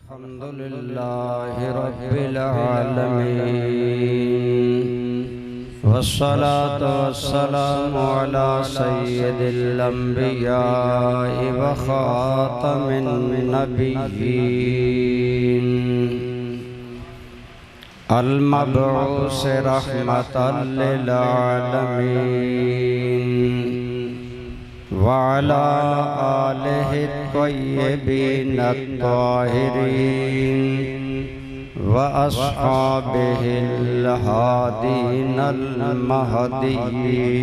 अल्हम्दुलिल्लाहि रब्बिल आलमीन वस्सलातु वस्सलामु अला सय्यिदिल अंबिया'i व खातमिन नबिय्यीन अल मबऊस रहमतल लिल आलमीन वअला आलिहि त्वय्यिबीन अत्ताहिरीन व अस्हाबिहिल हादीनल महदीयीन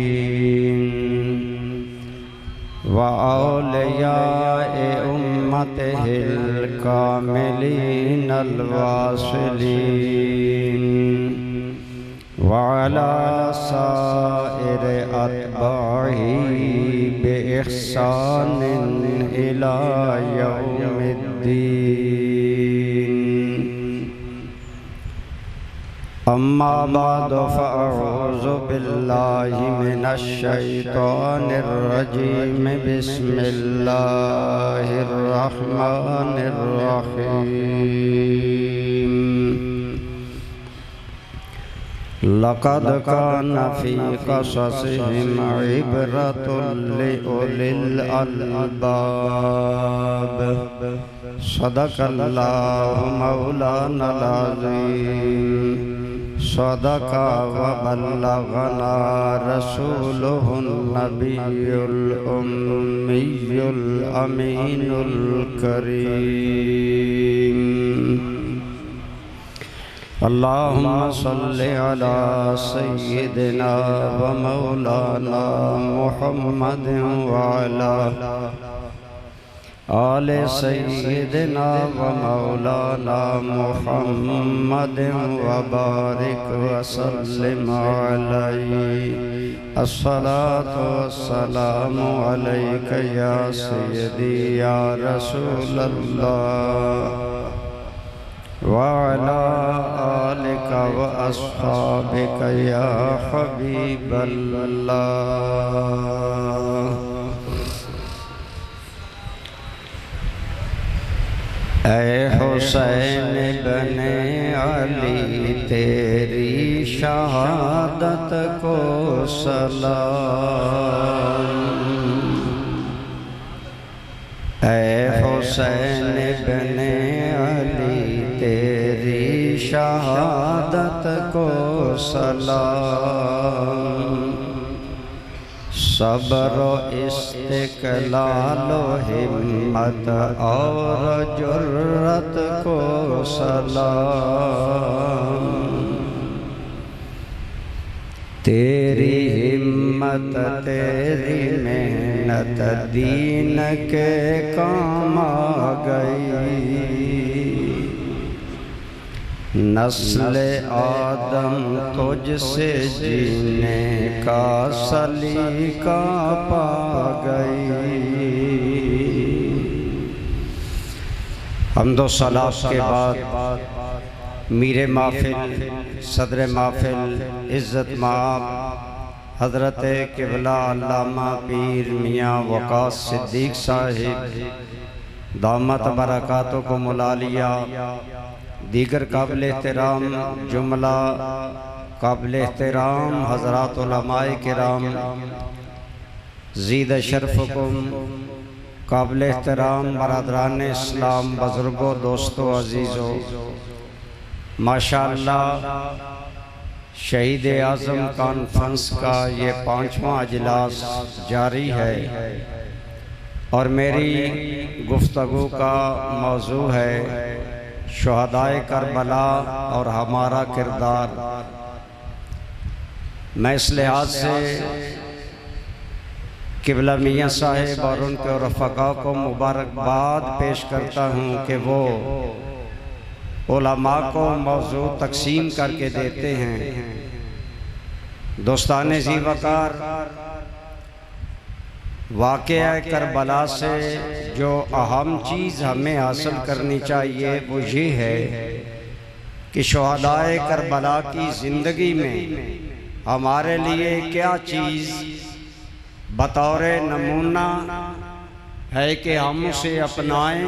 व औलियाए उम्मतिहिल कामिलीनल वासिलीन वअला साइरि अत्बाही बिइहसानिन इला यौमिद्दीन अम्मा बअदु फ़अऊज़ु बिल्लाहि मिनश शैतानिर रजीम बिस्मिल्लाहिर रहमानिर रहीम लक़द कान फ़ी क़ससिहिम इब्रतुल लिउलिल अलबाब सदक़ल्लाहु मौलानल अज़ीम सदक़ा व बल्लगना रसूलुहुन नबियुल उम्मियुल अमीनुल करीम अल्लाहुम्मा सल्लि अला सय्यिदिना व मौलाना मुहम्मदिन व अला आले सय्यिदिना व मौलाना मुहम्मदिन व बारिक व सल्लिम अलैहि अस्सलातु वस्सलामु अलैका या सय्यदी या रसूलल्लाह वअला आलिका व अस्हाबिका या हबीबल्लाह। ऐ हुसैन बने अली तेरी शहादत को सलाम। ऐ हुसैन बने अली तेरी शहादत को सलाम। सब्र इस्तिक़लाल हिम्मत और जुर्रत को सलाम। तेरी हिम्मत तेरी मेहनत दीन के काम आ गई। नस्ल आदम तुझसे जीने का सलीका पा गई। हम्दो सलात के बाद मीरे महफिल सदर महफिल इज़्ज़त माब हज़रत क़िबला अल्लामा पीर मियाँ वक़ास सिद्दीक़ साहिब दामत बरकातों को मुलालिया, दीगर काबिल एहतराम जुमला काबिल एहतराम हज़रात उलमाए किराम, ज़ीद शरफ़कुम काबिल एहतराम बरदरान इस्लाम, बुज़ुर्गों, दोस्तों, अज़ीज़ों, माशाअल्लाह शहीद आज़म कॉन्फ्रेंस का ये 5वां अजलास जारी है और मेरी गुफ्तगू का मौजू है शुहदाए करबला और हमारा किरदार। मैं इस लिहाज से क़िबला मियाँ साहिब और उनके रफ़क़ा को मुबारकबाद पेश करता हूँ कि वो उलमा को मौजू तकसीम करके देते हैं। दोस्ताने ज़ी वक़ार, वाक़या करबला से जो अहम चीज़ हमें हासिल करनी चाहिए वो ये है कि शुहदाए करबला की ज़िंदगी में हमारे लिए क्या चीज़ बतौर नमूना है कि हम उसे अपनाएं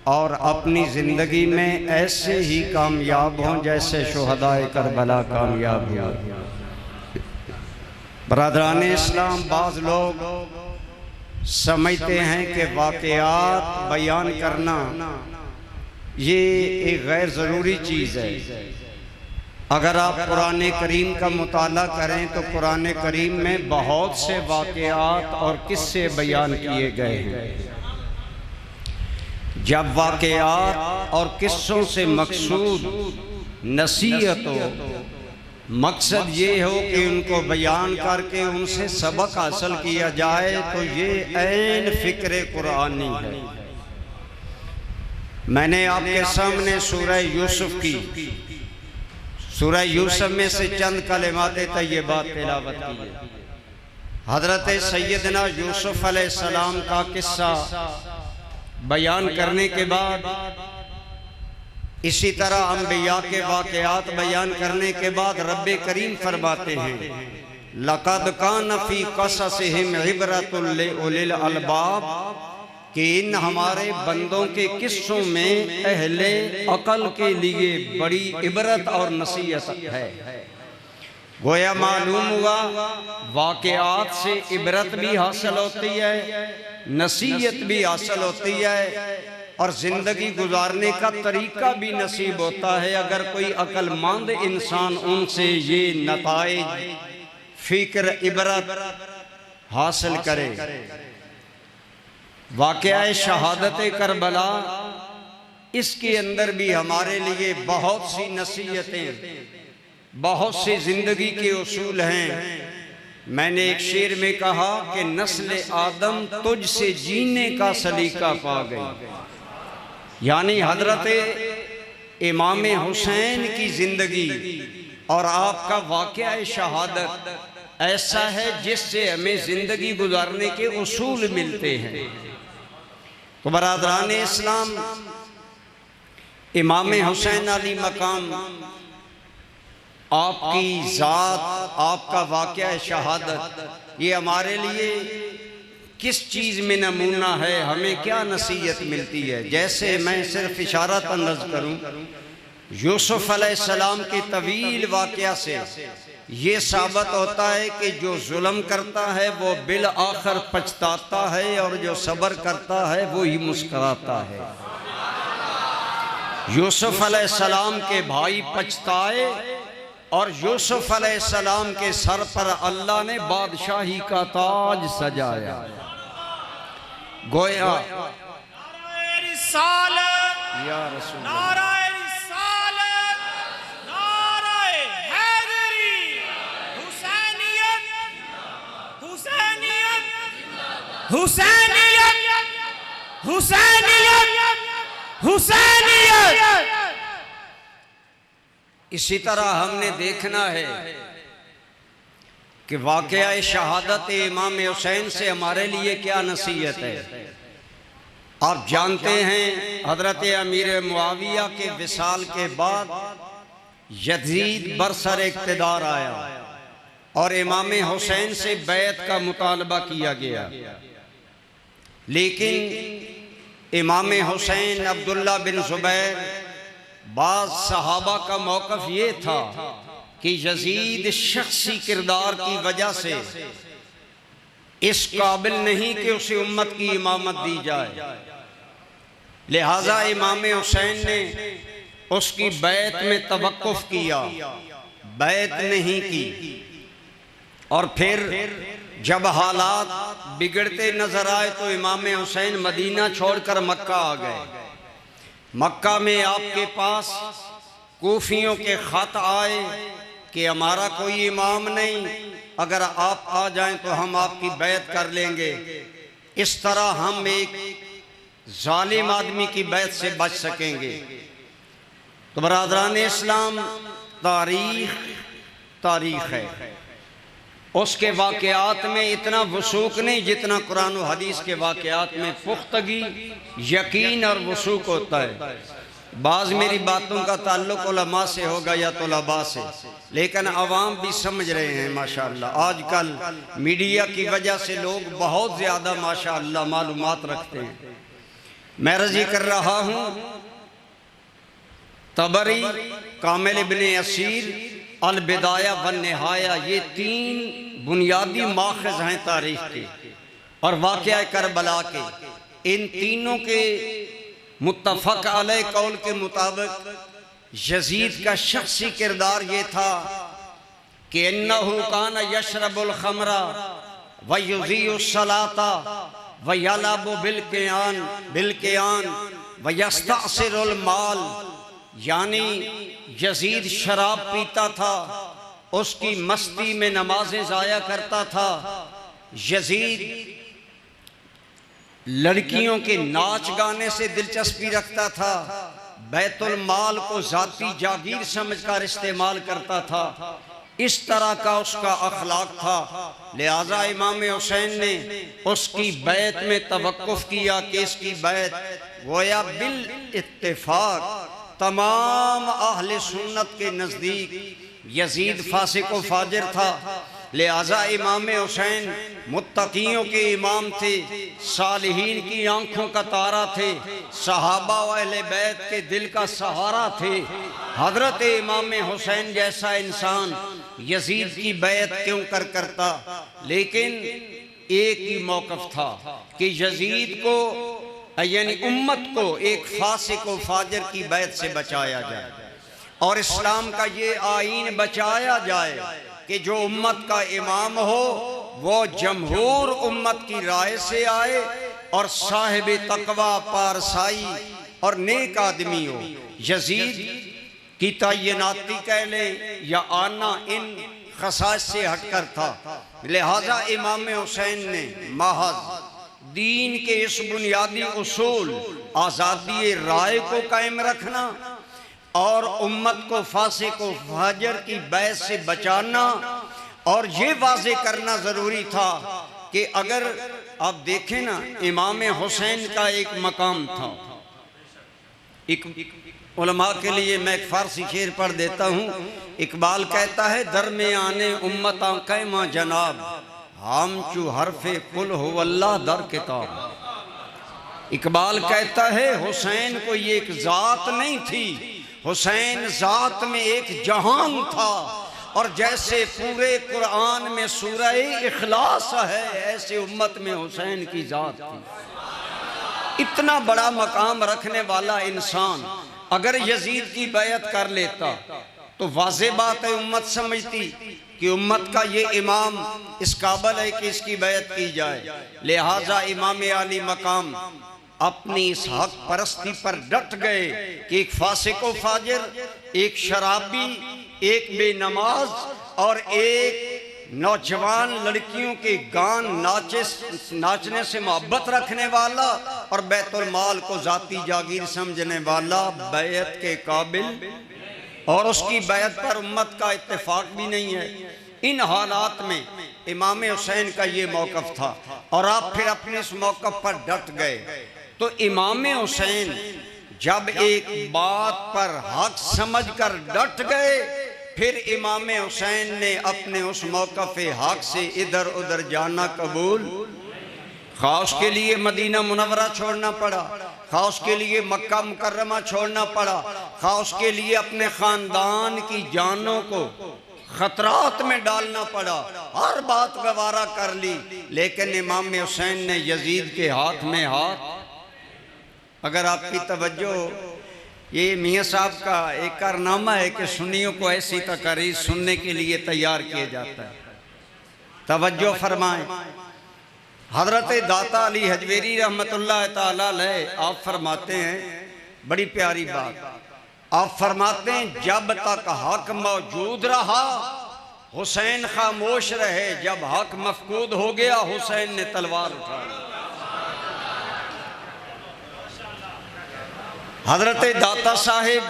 और अपनी ज़िंदगी में ऐसे ही कामयाब हों जैसे शुहदाए करबला कामयाब हुआ। बरादरान इस्लाम, बाज़ लोग समझते हैं कि वाक़यात बयान करना ये एक गैर ज़रूरी चीज़ है। अगर आप कुरान करीम का मुताला करें तो कुरान करीम में बहुत से वाक़यात और किस्से बयान किए गए हैं। जब वाक़यात और किस्सों से मकसूद नसीहत हो, मकसद ये हो कि उनको बयान करके उनसे सबक हासिल किया जाए, तो ये ऐन फ़िक्र कुरानी है। मैंने आपके सामने सूरह यूसुफ की, सूरह यूसुफ में से चंद कलिमात तय्यबात तिलावत की है। हज़रत सैयदना यूसुफ अलैहिस्सलाम का किस्सा बयान करने के बाद, इसी तरह अंबिया के वाक़यात बयान करने के बाद रब्बे करीम फरमाते हैं, लक़द कान फ़ी क़ससिहिम इबरतुल लिउलिल अलबाब, कि इन हमारे बंदों के किस्सों में अहले अकल के लिए बड़ी इबरत और नसीहत है। गोया मालूम हुआ वाक़यात से इबरत भी हासिल होती है, नसीहत भी हासिल होती है, और ज़िंदगी गुजारने का तरीका भी नसीब होता है अगर कोई अक्लमंद इंसान उनसे ये नताइज फ़िक्र इबरत हासिल करे। वाक़या शहादत करबला, इसके अंदर भी हमारे लिए बहुत सी नसीहतें, बहुत से ज़िंदगी के उसूल हैं। मैंने एक शेर में कहा कि नस्ल आदम तुझसे जीने का सलीका पा गई। यानी हज़रत इमाम हुसैन की ज़िंदगी और आपका वाक़या शहादत ऐसा है जिससे हमें ज़िंदगी गुजारने के उसूल मिलते हैं। तो बरादरान इस्लाम, इमाम हुसैन अली मकाम, आपकी ज़ात, आपका वाक़या शहादत, ये हमारे लिए किस चीज़ में नमूना है, हमें क्या नसीहत मिलती है। जैसे मैं सिर्फ इशारतन अर्ज़ करूँ, यूसुफ अलैहिस्सलाम के तवील वाक़या से ये साबित होता है कि जो जुल्म करता है वो बिल आखिर पछताता है, और जो सब्र करता है वो ही मुस्कुराता है। यूसुफ अलैहिस्सलाम के भाई पछताए, और यूसुफ अलैहिस्सलाम के सर पर अल्लाह ने बादशाही का ताज सजाया। गोया या रसूल हुसैनियत, हुसैनियत, हुसैनियत। इसी तरह हमने देखना है कि वाक़या शहादत इमाम हुसैन से हमारे लिए क्या नसीहत है। आप जानते हैं हज़रत अमीर मुआविया के विसाल के बाद यजीद बरसर इक़्तिदार आया और इमाम हुसैन से बैत का मुतालबा किया गया, लेकिन इमाम हुसैन, अब्दुल्ला बिन ज़ुबैर, बाज़ सहाबा का मौक़िफ़ ये था कि यजीद शख्सी किरदार की वजह से इस काबिल नहीं कि उसे उम्मत की इमामत दी जाए, लिहाजा इमाम हुसैन ने उसकी बैत में तवक्कुफ़ किया, बैत नहीं की। और फिर जब हालात बिगड़ते नजर आए तो इमाम हुसैन मदीना छोड़कर मक्का आ गए। मक्का में आपके पास कूफियों के ख़त आए कि हमारा कोई इमाम नहीं, अगर आप आ जाएं तो हम आपकी बैत कर लेंगे, इस तरह हम एक जालिम आदमी की बैत से बच सकेंगे। तो बरादरान इस्लाम, तारीख है, उसके वाक़यात में इतना वसूक नहीं जितना कुरान और हदीस के वाक़यात में पुख्तगी, यकीन और वसूक होता है। बाज़ मेरी बातों का ताल्लुक़ उलमा से होगा या तुलबा से, लेकिन अवाम भी समझ रहे हैं माशाअल्लाह। आजकल मीडिया की वजह से लोग बहुत ज़्यादा माशाअल्लाह मालूमात रखते हैं, मैं रजी कर रहा हूँ तबरी, कामिल इब्न असीर, अल बिदाया व निहाया, ये तीन बुनियादी माखज़ हैं तारीख़ के और वाक़या करबला के। इन तीनों के मुत्तफ़क़ अलैह कौल के मुताबिक यजीद का शख्सी किरदार ये था कि इन्नहु काना यशरबुल खमरा व युज़ीउस सलाता व यलबु बिलकियान व यस्तअसिरुल माल, यानी यजीद शराब पीता था, उसकी मस्ती में नमाजें ज़ाया करता था। यजीद लड़कियों के नाच गाने से दिलचस्पी रखता था, बैतुल माल को ज़ाती जागीर समझकर इस्तेमाल करता था। इस तरह का उसका अखलाक था। लिहाजा इमाम हुसैन ने उसकी बैत में तवक्कुफ किया कि इसकी बैत गोया बिल इत्तेफाक तमाम अहले सुन्नत के नज़दीक यजीद फासिक व फाजिर था। लिहाजा इमाम हुसैन मुत्तकियों के इमाम थे, सालिहीन की आंखों का तारा थे, सहाबा व अहले बैत के दिल का सहारा थे। हजरत इमाम हुसैन जैसा इंसान यजीद की बैत क्यों करता, लेकिन एक ही मौक़िफ़ था कि यजीद को यानी उम्मत को एक फासिक व फाजिर की बैत से बचाया जाए और इस्लाम का ये आईन बचाया जाए कि जो उम्मत का इमाम हो वो जमहूर उम्मत की राय से आए और साहिब तकवा, पारसाई और नेक आदमी हो। यजीद की तैनाती कह लें या आना इन खसाइस से हटकर था। लिहाजा इमाम हुसैन ने महज दीन के इस बुनियादी उसूल आज़ादी राय को कायम रखना और उम्मत को फासिक व फाजिर की बैत से बचाना और ये वाज़े करना ज़रूरी था कि अगर आप देखें ना, इमाम हुसैन का एक मकाम था। उलमा के लिए मैं एक फारसी शेर पढ़ देता हूँ। इकबाल कहता है, दरमियाने उम्मत कैमा जनाब हम चू हरफे कुल हो अल्लाह दर किताब। इकबाल कहता है हुसैन को ये एक ज़ात नहीं थी, हुसैन ज़ात में एक जहान था। और जैसे पूरे कुरान में सूरह इखलास है, ऐसे उम्मत में हुसैन की ज़ात थी। इतना बड़ा मकाम रखने वाला इंसान अगर यजीद की बैत कर लेता तो वाज़े बात है उम्मत समझती कि उम्मत का ये इमाम इस काबिल है कि इसकी बैत की जाए। लिहाजा इमाम आली मकाम अपनी इस हक परस्ती पर डट गए कि एक फासिक व फाजिर, एक शराबी, एक बेनमाज और एक नौजवान लड़कियों के गान नाचने से मोहब्बत रखने वाला और बैतुल माल को जाती जागीर समझने वाला बैत के काबिल, और उसकी बैत पर उम्मत का इत्तेफाक भी नहीं है। इन हालात में इमाम हुसैन का ये मौक़िफ़ था और आप फिर अपने इस मौक़िफ़ पर डट गए। तो इमाम हुसैन जब एक बात पर हक समझकर डट गए, फिर इमाम हुसैन ने अपने उस मौक़िफ़ हक से इधर उधर जाना कबूल, खास के लिए मदीना मुनव्वरा छोड़ना पड़ा, खास के लिए मक्का मुकर्रमा छोड़ना पड़ा, खास के लिए अपने ख़ानदान की जानों को खतरात में डालना पड़ा। हर बात गवारा कर ली, लेकिन इमाम हुसैन ने यजीद के हाथ में हाथ। अगर आपकी तवज्जो, ये मियाँ साहब का एक कारनामा है कि सुन्नियों को ऐसी तकारीर सुनने के लिए तैयार किया जाता है। तवज्जो फरमाएं। हज़रत दाता अली हजवेरी रहमतुल्लाह ताला अलैह आप फरमाते हैं, बड़ी प्यारी बात, आप फरमाते हैं जब तक हक मौजूद रहा हुसैन खामोश रहे, जब हक मफकूद हो गया हुसैन ने तलवार उठाई। हजरत दाता साहिब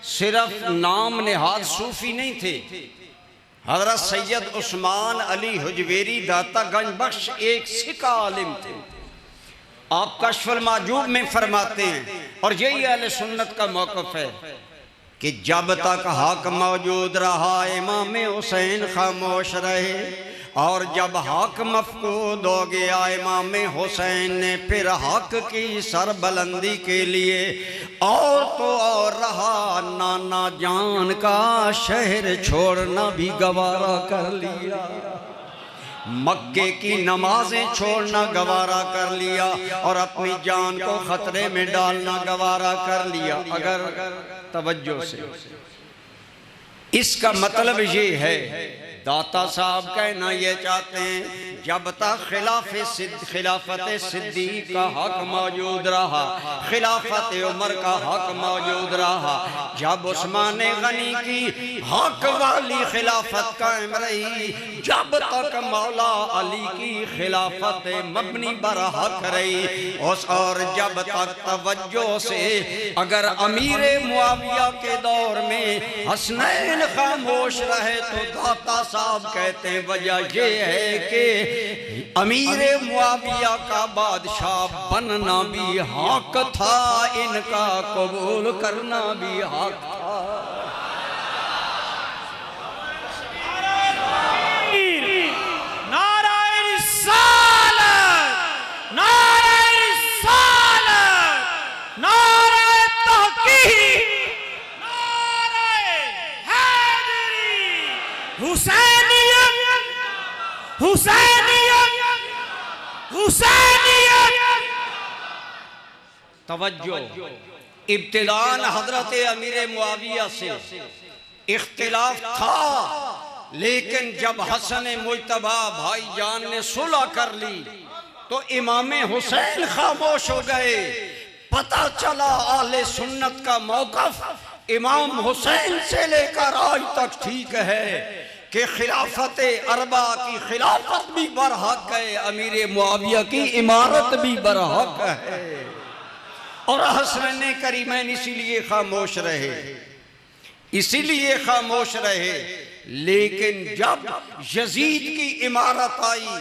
सिर्फ नाम नेहाद सूफी नहीं थे। हजरत सैयद उस्मान अली हुजवेरी दाता गंज बख्श एक सिका आलिम थे। आप कश्फुल माजूब में फरमाते हैं, और यही अहले सुन्नत का मौक़िफ़ है कि जब तक हक मौजूद रहा इमाम हुसैन खामोश रहे, और जब हक मफकूद हो गया इमाम हुसैन ने फिर हक की सरबलंदी के लिए और तो और रहा, नाना जान का शहर छोड़ना भी गवारा कर लिया, मक्के की नमाजें छोड़ना गवारा कर लिया और अपनी जान को खतरे में डालना गवारा कर लिया। अगर तवज्जो से इसका मतलब ये है, दाता साहब कहना ये चाहते हैं जब तक खिलाफत सिद्दीक का हक मौजूद रहा, खिलाफत उमर का हक मौजूद रहा, जब उस्मान गनी की हक वाली खिलाफत कायम रही, जब तक मौला अली की खिलाफत मबनी बर हक रही, और जब तक तवज्जो से अगर अमीर मुआविया के दौर में हसनैन खामोश रहे तो दाता साहब कहते हैं वजह ये है कि अमीर मुआविया का बादशाह बनना भी हक था, इनका कबूल करना भी हक था। तवज्जो, इब्तिदान हजरत अमीर मुआविया से इख्तिलाफ था, लेकिन जब हसन मुज्तबा भाईजान ने सुलह कर ली तो इमाम हुसैन खामोश हो गए। पता चला आले सुन्नत का मौक़िफ़ इमाम हुसैन से लेकर आज तक ठीक है कि खिलाफत अरबा की खिलाफत भी बरहक है, अमीर मुआविया की इमारत भी बरहक है, और हसन करीमैन इसीलिए खामोश रहे, इसीलिए खामोश रहे। लेकिन जब यजीद की इमारत आई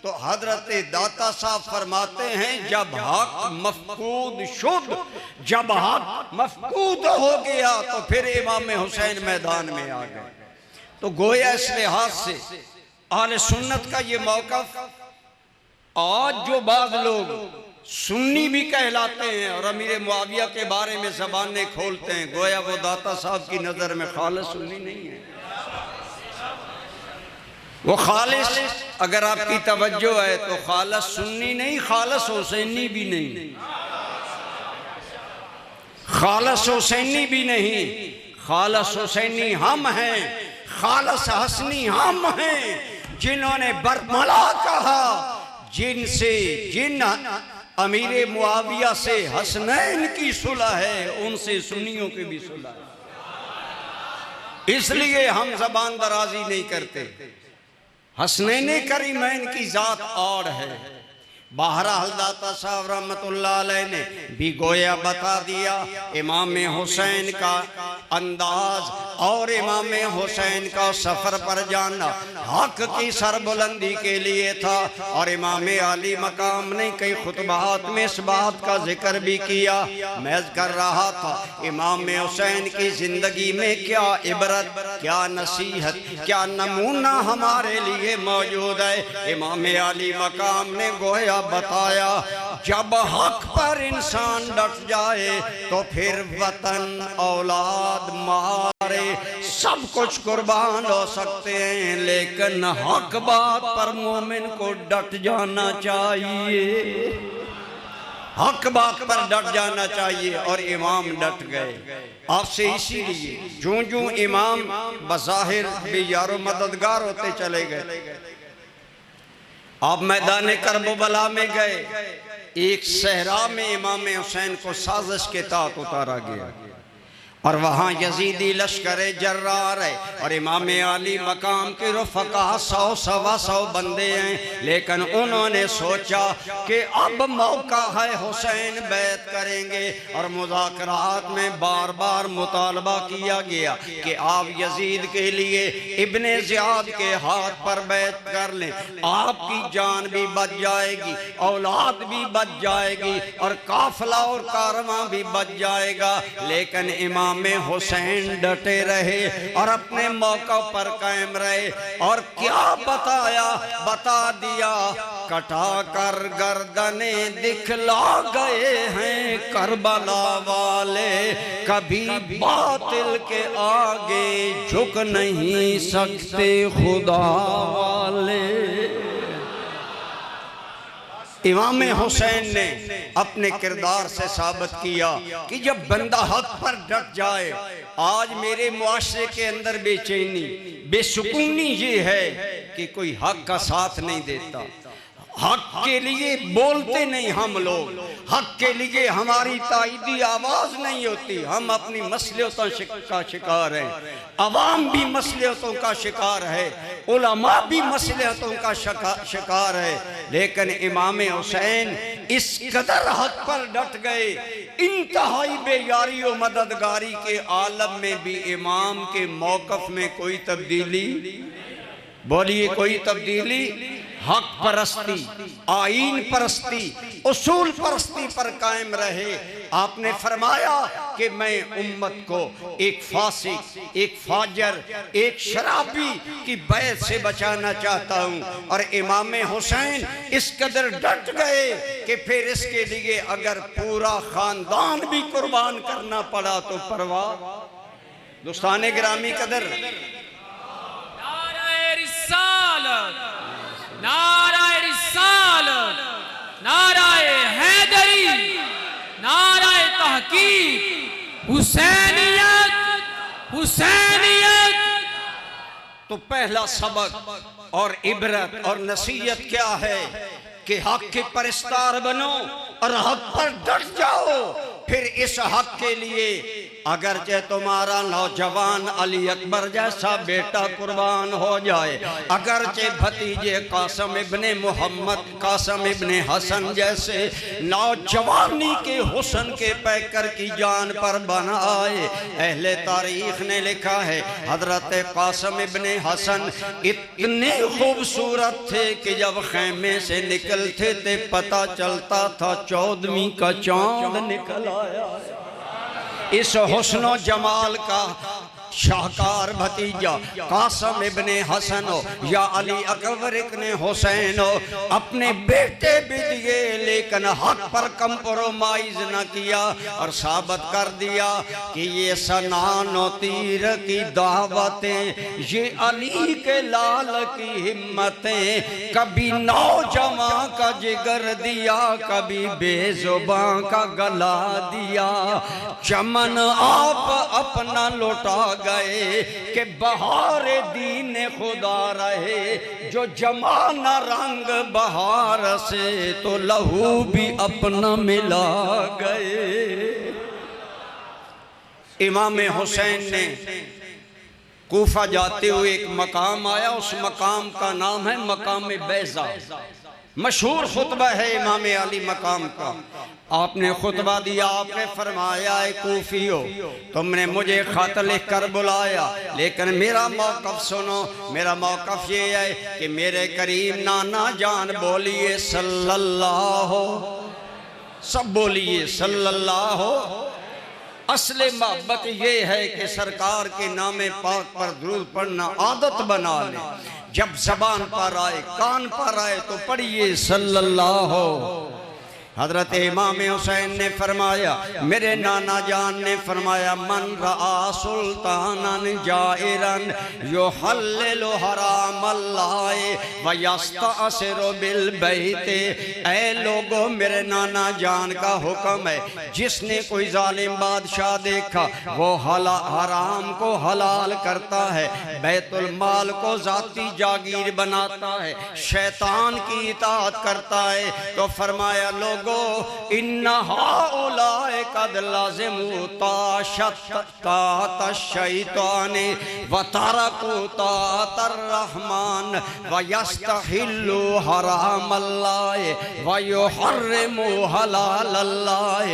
तो हजरत दाता साहब फरमाते हैं जब हक मफकूद शुद, जब हक मफकूद हो गया तो फिर इमाम हुसैन मैदान में आ गए। तो गोया इस लिहाज से आले सुन्नत का ये मौक़िफ़, आज जो बाज़ लोग सुन्नी भी कहलाते हैं और अमीर मुआविया के बारे में ज़बानें खोलते हैं, गोया वो दाता साहब की नज़र में खालिस सुन्नी नहीं है। वो खालिस, अगर आपकी तवज्जो है तो खालिस सुन्नी नहीं, खालिस हुसैनी भी नहीं, खालिस हुसैनी भी नहीं, खालिस हुसैनी हम हैं, खालिस हसनी हम हैं, जिन्होंने बरमला कहा, जिन अमीर मुआविया से हसनैन की सुलह है उनसे सुन्नियों की भी सुलह है। इसलिए हम ज़बान दराजी नहीं करते। हसनैन करीमैन की जात और है। बहरहाल दाता साहब रहमतुल्लाह अलैह ने भी गोया बता दिया इमाम हुसैन का अंदाज और इमाम हुसैन का सफ़र पर जाना हक की सरबुलंदी के लिए था। और इमाम अली मकाम ने कई खुतबात में इस बात का जिक्र भी किया। मैं कर रहा था इमाम हुसैन की ज़िंदगी में क्या इबरत, क्या नसीहत, क्या नमूना हमारे लिए मौजूद है। इमाम अली मकाम ने गोया बताया जब हक पर इंसान डट जाए तो फिर वतन, औलाद, मारे सब कुछ कुर्बान हो सकते हैं, लेकिन हक बात पर मोमिन को डट जाना चाहिए, हक बात पर डट जाना चाहिए। और इमाम डट गए आपसे, इसीलिए जो जो इमाम बज़ाहिर बेयारो मददगार होते चले गए। आप मैदान करबला में गए, एक सहरा में इमाम हुसैन को साजिश के तहत उतारा गया और वहाँ यजीदी लश्कर जर्रार है और इमाम अली मकाम के रफ़क़ा 100 सवा 100 बंदे हैं। लेकिन उन्होंने सोचा कि अब मौका है, हुसैन बैत करेंगे। और मुज़ाकरात में बार बार मुतालबा किया गया कि आप यजीद के लिए इब्ने ज़ियाद के हाथ पर बैत कर लें, आपकी जान भी बच जाएगी, औलाद भी बच जाएगी और काफ़िला और कारवां भी बच जाएगा। लेकिन इमाम इमाम हुसैन डटे रहे और अपने मौका पर कायम रहे। और क्या बताया, बता दिया, कटा कर गर्दने दिखला गए हैं करबला वाले, कभी बातिल के आगे झुक नहीं सकते खुदा वाले। इमाम हुसैन ने अपने किरदार से साबित किया कि जब बंदा हक पर डट जाए। आज मेरे मुआशरे के अंदर बेचैनी, बेसुकूनी ये है कि कोई हक का साथ नहीं देता, हक के लिए बोलते नहीं हम लोग, हक के लिए हमारी ताईदी आवाज नहीं होती। हम अपनी मसलियतों का शिकार हैं, अवाम भी मसलियतों का शिकार है, उलमा भी मसलियतों का शिकार है। लेकिन इमाम हुसैन इस कदर हक पर डट गए, इंतहाई बेयारी और मददगारी के आलम में भी इमाम के मौकफ में कोई तब्दीली, बोलिए कोई तब्दीली, हक परस्ती, आईन परस्ती, उसूल परस्ती पर कायम रहे। आपने फरमाया कि मैं उम्मत को एक फासिक, एक फाजर, एक शराबी की बैत से बचाना चाहता हूँ। और इमाम हुसैन इस कदर डट गए कि फिर इसके लिए अगर पूरा खानदान भी कुर्बान करना पड़ा तो परवाह। दोस्ताने गिरामी कदर, नाराए रिसालत, नाराए हैदरी, नाराए तहकीक, हुसैनियत, हुसैनियत। तो पहला सबक और इबरत और नसीहत क्या है कि हक के परस्तार बनो और हक पर डट जाओ। फिर इस हक के लिए अगरचे तुम्हारा नौजवान अली अकबर जैसा बेटा कुर्बान हो जाए, अगरचे भतीजे कासम इब्ने मोहम्मद, कासम इब्ने हसन जैसे नौजवानी के हुस्न के पैकर की जान पर बनाए। अहले तारीख ने लिखा है हजरत कासम इब्ने हसन इतने खूबसूरत थे कि जब खैमे से निकलते थे पता चलता था 14वीं का चांद निकल आया। इस हुस्नो जमाल का शाहकार भतीजा कासम इब्ने हसन हो या अली अकबर इब्ने हुसैन हो, अपने बेटे भी दिए लेकिन हक पर कंप्रोमाइज न किया और साबित कर दिया कि ये सनान और तीर की दावतें, ये अली के लाल की हिम्मतें, कभी नौजवान का जिगर दिया, कभी बेजुबान का गला दिया। चमन आप अपना लौटा गए कि बहार दीन खुदा रहे, जो जमाना रंग बहार से तो लहू भी अपना मिला गए। इमाम हुसैन ने कूफा जाते हुए एक मकाम आया, उस मकाम का नाम है मकाम बैजा। मशहूर खुतबा है इमाम अली मकाम का। आपने खुतबा दिया, आपने फरमाया है कूफियो तुमने मुझे खत लिख कर बुलाया, लेकिन मेरा मौकफ सुनो। मेरा मौकफ ये है कि मेरे करीम नाना जान बोलिए सल्लल्लाहु, सब बोलिए सल्लल्लाहु। असले मोहब्बत ये है कि सरकार के नामे पाक पर दुरूद पढ़ना आदत बना ले। जब जबान पर आए, कान पर आए तो पढ़िए सल्लल्लाहु। हजरत इमाम हुसैन ने फरमाया, मेरे नाना जान ने फरमाया, मन रआ सुल्तानन जाइरन युहल्लिलु हराम अल्लाह व यस्तअसिरु बिल बैत। ऐ लोगो, मेरे नाना जान का हुक्म है, जिसने कोई जालिम बादशाह देखा वो हराम को हलाल करता है, बैतुल माल को जाती जागीर बनाता है, शैतान की इताअत करता है। तो फरमाया लोगो इन्ना हाउलाए कद लाज़िमु ताशत्तात शैतान व तरकु तातर रहमान व यस्तहिल्लु हराम अल्लाह व युहर्रिमु हलाल अल्लाह।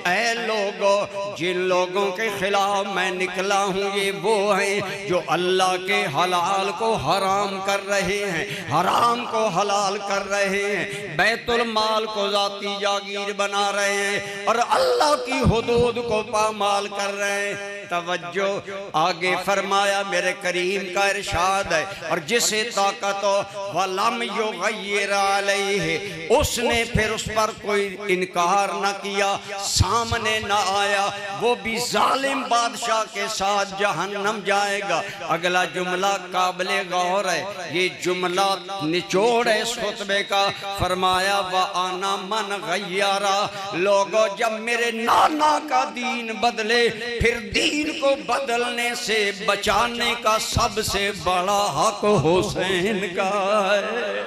ऐ लोगो, जिन लोगों के खिलाफ मैं निकला हूँ ये वो हैं जो अल्लाह के हलाल को हराम कर रहे हैं, हराम को हलाल कर रहे हैं, बैतुल माल को जाती की जागीर बना रहे हैं और अल्लाह की हुदूद को पामाल कर रहे हैं। तवज्जो, आगे फरमाया मेरे करीम का इरशाद है, और जिसे ताकत हो वलम युगय्यर अलैहि, उसने फिर उस पर कोई इनकार न किया, सामने न आया, वो भी जालिम बादशाह के साथ जहन्नम जाएगा। अगला जुमला काबिले गौर है, ये जुमला निचोड़ है इस खुतबे का। फरमाया व आना मन गय्यारा, लोगों जब मेरे नाना का दीन बदले, फिर दीन को बदलने से बचाने का सबसे बड़ा हक हुसैन का है।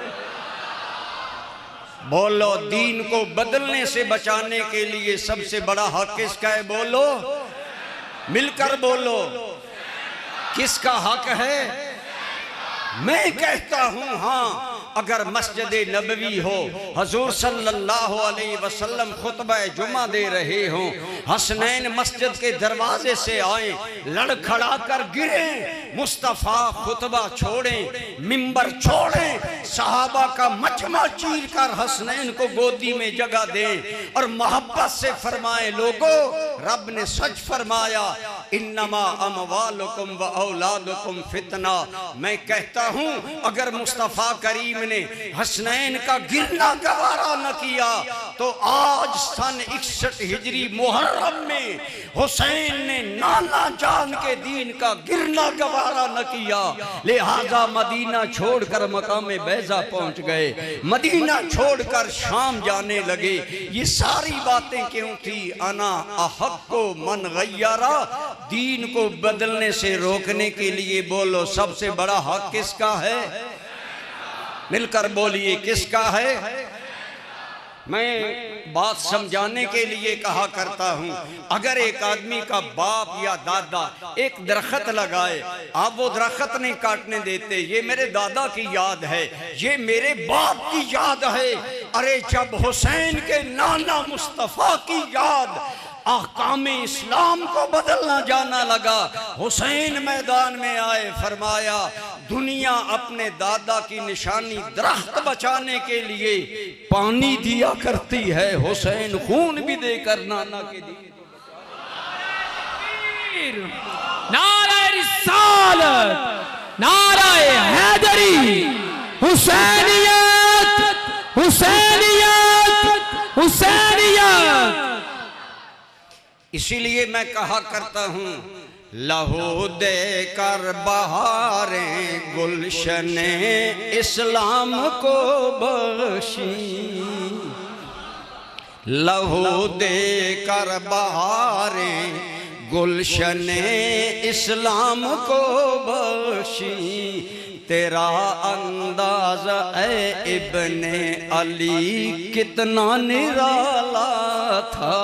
बोलो, दीन को बदलने से बचाने के लिए सबसे बड़ा हक किसका है? बोलो, मिलकर बोलो, किसका हक है? मैं कहता हूं हाँ, अगर मस्जिद नबवी हो, हजूर सल्लल्लाहु अलैहि वसल्लम खुतबा जुमा दे रहे हों, हसनैन मस्जिद के दरवाजे से आए, लड़खड़ा कर गिरे, मुस्तफ़ा खुतबा छोड़ें, मिंबर छोड़ें, सहाबा का मजमा चीर कर हसनैन को गोदी में जगह दें और मोहब्बत से फरमाए, लोगों रब ने सच फरमाया, इन्नमा अमवालुकुम व औलादुकुम फितना। मैं कहता हूं अगर मुस्तफ़ा करीम ने हसनैन का गिरना गवारा न किया तो आज सन 61 हिजरी मुहर्रम में हुसैन ने नाना जान के दीन का गिरना गवारा न किया। लिहाजा मदीना छोड़कर मकामे बैजा पहुंच गए, मदीना छोड़कर शाम जाने लगे। ये सारी बातें क्यों थी? अना अहक्को मन गय्यारा, दीन को बदलने से रोकने के लिए। बोलो, सबसे बड़ा हक किसका है? मिलकर बोलिए, किसका है? मैं बात समझाने के लिए कहा करता हूं, अगर एक आदमी का बाप या दादा एक दरख्त लगाए, आप वो दरख्त नहीं काटने देते, ये मेरे दादा की याद है, ये मेरे बाप की याद है। अरे जब हुसैन के नाना मुस्तफ़ा की याद अहकाम इस्लाम को बदलना जाना लगा, हुसैन मैदान में आए, फरमाया दुनिया अपने दादा की निशानी दरख्त बचाने के लिए पानी दिया करती है, हुसैन खून भी देकर नाना के दिए। नाराए रिसालत, नाराए हैदरी, हुसैनियत, हुसैनियत, हुसैनियत। इसीलिए मैं कहा करता हूं, लहू दे कर बहारें गुलशने इस्लाम को बख्शी, लहू दे कर बहारें गुलशने इस्लाम को बख्शी, तेरा अंदाज़ा ए इब्ने अली कितना निराला था।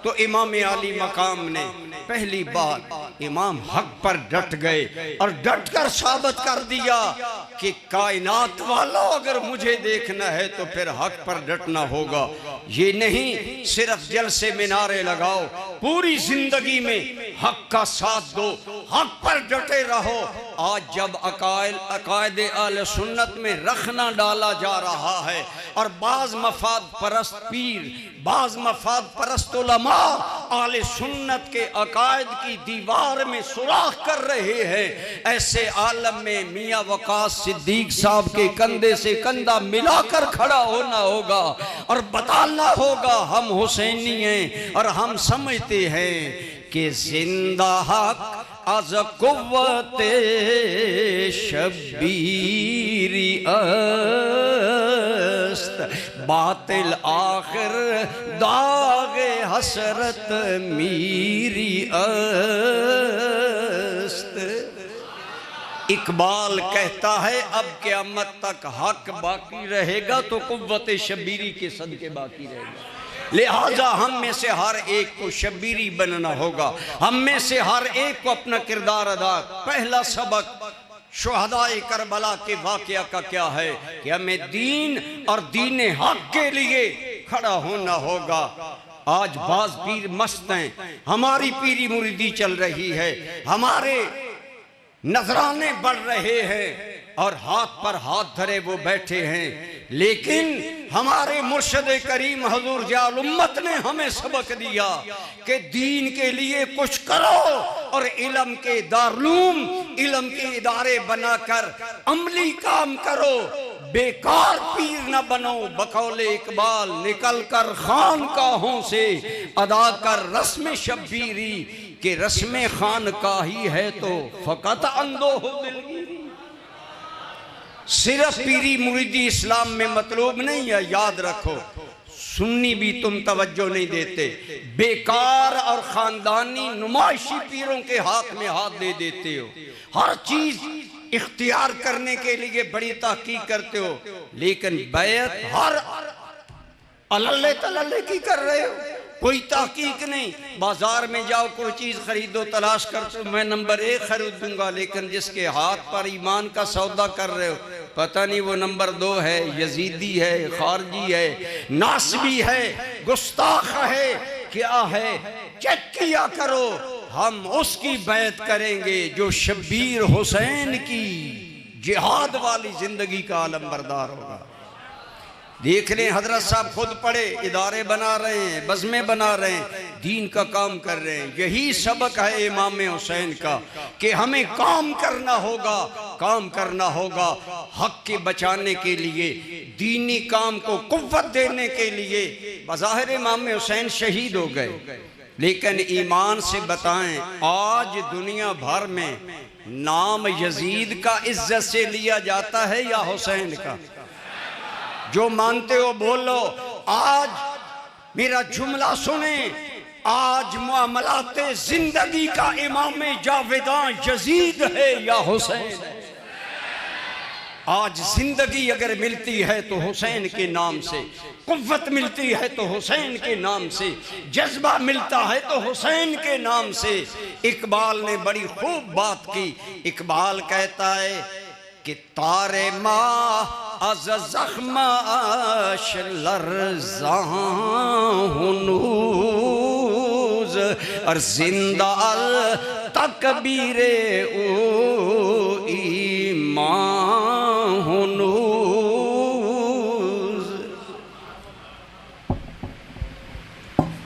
तो इमाम अली मकाम ने पहली बात इमाम हक पर डट गए और डट कर साबित कर दिया कि कायनात वालों, अगर मुझे देखना है तो फिर हक पर डटना होगा। ये नहीं सिर्फ जलसे मिनारे लगाओ, पूरी जिंदगी में हक का साथ दो, हक पर डटे रहो। आज जब अकायद आले सुन्नत में रखना डाला जा रहा है और बाज मफाद परस्त पीर, बाज मफाद परस्त उलमा आले सुन्नत के अकायद की दीवार में सुराख कर रहे हैं, ऐसे आलम में मियां वकास सिद्दीक साहब के कंधे से कंधा मिलाकर खड़ा होना होगा और बताना होगा हम हुसैनी हैं और हम समझते हैं कि जिंदा हक अज कुव्वते शब्बीरी अस्त, बातिल आखिर दागे हसरत मीरी अस्त। इकबाल कहता है अब क़यामत तक हक बाकी रहेगा तो कुव्वते शब्बीरी के सदके बाकी रहेगा। लिहाजा हम में से हर एक को शब्बीरी बनना होगा, हम में से हर एक को अपना किरदार अदा। पहला सबक शुहदाए करबला के वाक़या का क्या है कि हमें दीन और दीन हक के लिए खड़ा होना होगा। आज बाज पीर मस्त हैं, हमारी पीरी मुरीदी चल रही है, हमारे नजराने बढ़ रहे हैं और हाथ पर हाथ धरे वो बैठे हैं। लेकिन हमारे मुर्शद करीम हजूर जाल उम्मत ने हमें सबक दिया कि दीन के लिए कुछ करो और इल्म के दारुलूम, इल्म के इदारे बनाकर अमली काम करो, बेकार पीर न बनो। बकौले इकबाल निकल कर खानकाहों से अदा कर रस्म शब्बीरी, कि रस्म खानकाही है तो फकत अंदो हो दिलगिरी। सिर्फ पीरी मुरीदी इस्लाम में मतलूब नहीं है, याद रखो। सुन्नी भी तुम तवज्जो नहीं देते, बेकार और खानदानी नुमाइशी पीरों के हाथ में हाथ दे देते हो। हर चीज इख्तियार करने के लिए बड़ी तहकीक करते हो, लेकिन बैत हर अल्ले तल्ले की कर रहे हो, कोई तहकीक नहीं। बाजार में जाओ, कोई चीज खरीदो, तलाश करते हो, मैं नंबर 1 खरीद दूंगा, लेकिन जिसके हाथ पर ईमान का सौदा कर रहे हो, पता नहीं वो नंबर 2 है, यजीदी है, खारजी है, नासबी है, गुस्ताख है, क्या है, चेक किया करो। हम उसकी बैत करेंगे जो शब्बीर हुसैन की जिहाद वाली जिंदगी का आलमबरदार होगा। देख रहे हैं हजरत साहब खुद पढ़े, इदारे बना रहे हैं, बज़में बना रहे हैं, दीन का काम कर रहे हैं। यही सबक है इमाम हुसैन का कि हमें काम करना होगा, काम करना होगा हक के बचाने के लिए, दीनी काम को कुव्वत देने के लिए। बज़ाहिर इमाम हुसैन शहीद हो गए, लेकिन ईमान से बताएं, आज दुनिया भर में नाम यजीद का इज्जत से लिया जाता है या हुसैन का? जो मानते हो बोलो। आज मेरा जुमला सुने, आज मामलाते जिंदगी का इमाम जावेदां यजीद है या हुसैन? आज जिंदगी अगर मिलती है तो हुसैन के नाम से, कुव्वत मिलती है तो हुसैन के नाम से, जज्बा मिलता है तो हुसैन के नाम से। इकबाल ने बड़ी खूब बात की। इकबाल कहता है कि तारे माँ अज जख्माश लरज़ां हुनूज और जिंदा अल तकबीरे ओ ईमान हुनूज।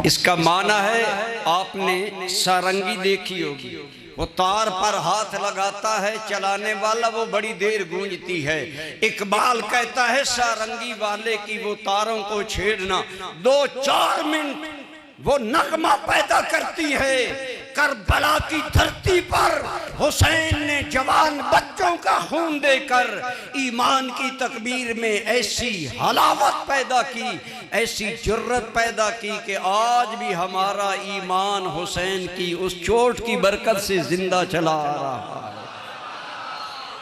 इसका माना है, आपने सारंगी देखी होगी, वो तार पर हाथ लगाता है चलाने वाला, वो बड़ी देर गूंजती है। इकबाल कहता है सारंगी वाले की वो तारों को छेड़ना 2-4 मिनट वो नगमा पैदा करती है। करबला की धरती पर हुसैन ने जवान बच्चों का खून देकर ईमान की तकबीर में ऐसी हलावत पैदा की, ऐसी जुर्रत पैदा की कि आज भी हमारा ईमान हुसैन की उस चोट की बरकत से जिंदा चला आ रहा है।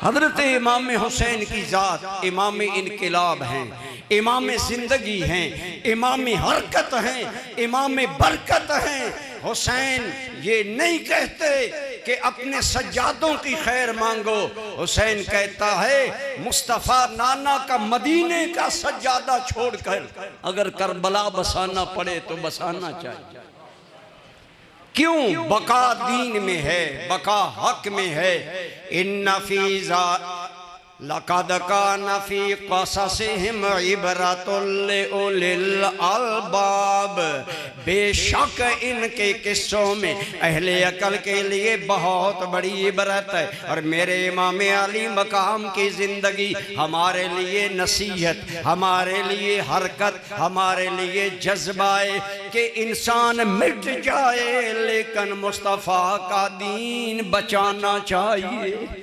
हजरत इमाम हुसैन की जात इमाम इनकिलाब हैं, इमाम जिंदगी हैं, इमाम हरकत हैं, इमाम बरकत हैं। हुसैन ये नहीं कहते कि अपने सज्जादों की खैर मांगो, हुसैन कहता है मुस्तफ़ा नाना का मदीने का सज्जादा छोड़कर अगर करबला बसाना पड़े तो बसाना चाहिए। क्यों? बका दीन में है, बका हक में है। इन्ना फीज़ा लक़द कान फ़ी क़ससिहिम इबरतुल लिउलिल अलबाब। बेशक इनके किस्सों में अहले अकल के लिए बहुत बड़ी इबरत है। और मेरे इमाम अली मकाम की ज़िंदगी हमारे लिए नसीहत, हमारे लिए हरकत, हमारे लिए जज्बाए कि इंसान मिट जाए लेकिन मुस्तफ़ा का दीन बचाना चाहिए,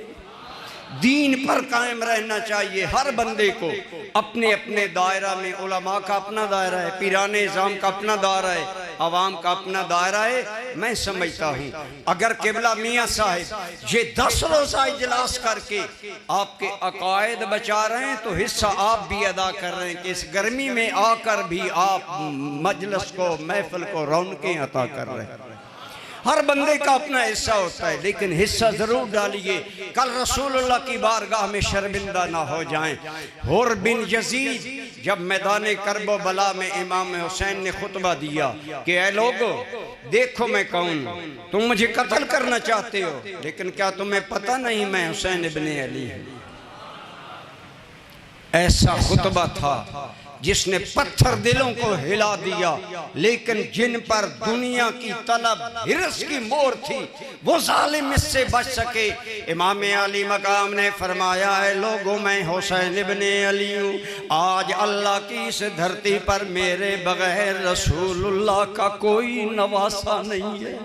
दीन पर कायम रहना चाहिए। हर बंदे को अपने अपने दायरा में, उलमा का अपना दायरा है, पीराने इज़ाम का अपना दायरा है, अवाम का अपना दायरा है। मैं समझता हूँ अगर किबला मियाँ साहिब ये 10 रोज़ा इजलास करके आपके अकायद बचा रहे हैं तो हिस्सा आप भी अदा कर रहे हैं कि इस गर्मी में आकर भी आप मजलिस को, महफिल को रौनकें अता कर रहे हैं। हर बंदे का अपना हिस्सा होता है, लेकिन हिस्सा जरूर डालिए, कल रसूलुल्लाह की बारगाह में शर्मिंदा ना हो जाएं। हुर बिन यजीद जब मैदान करबो बला में इमाम हुसैन ने खुतबा दिया कि ऐ लोगो देखो मैं कौन हूं, तुम मुझे कत्ल करना चाहते हो, लेकिन क्या तुम्हें पता नहीं मैं हुसैन इब्ने अली हूं। ऐसा खुतबा था जिसने पत्थर दिलों को हिला दिया, लेकिन जिन पर दुनिया की तलब हिर्स की मोर थी वो जालिम इससे बच सके। इमाम अली मकाम ने फरमाया है लोगों मैं हुसैन इब्ने अली हूँ, आज अल्लाह की इस धरती पर मेरे बगैर रसूलुल्लाह का कोई नवासा नहीं है।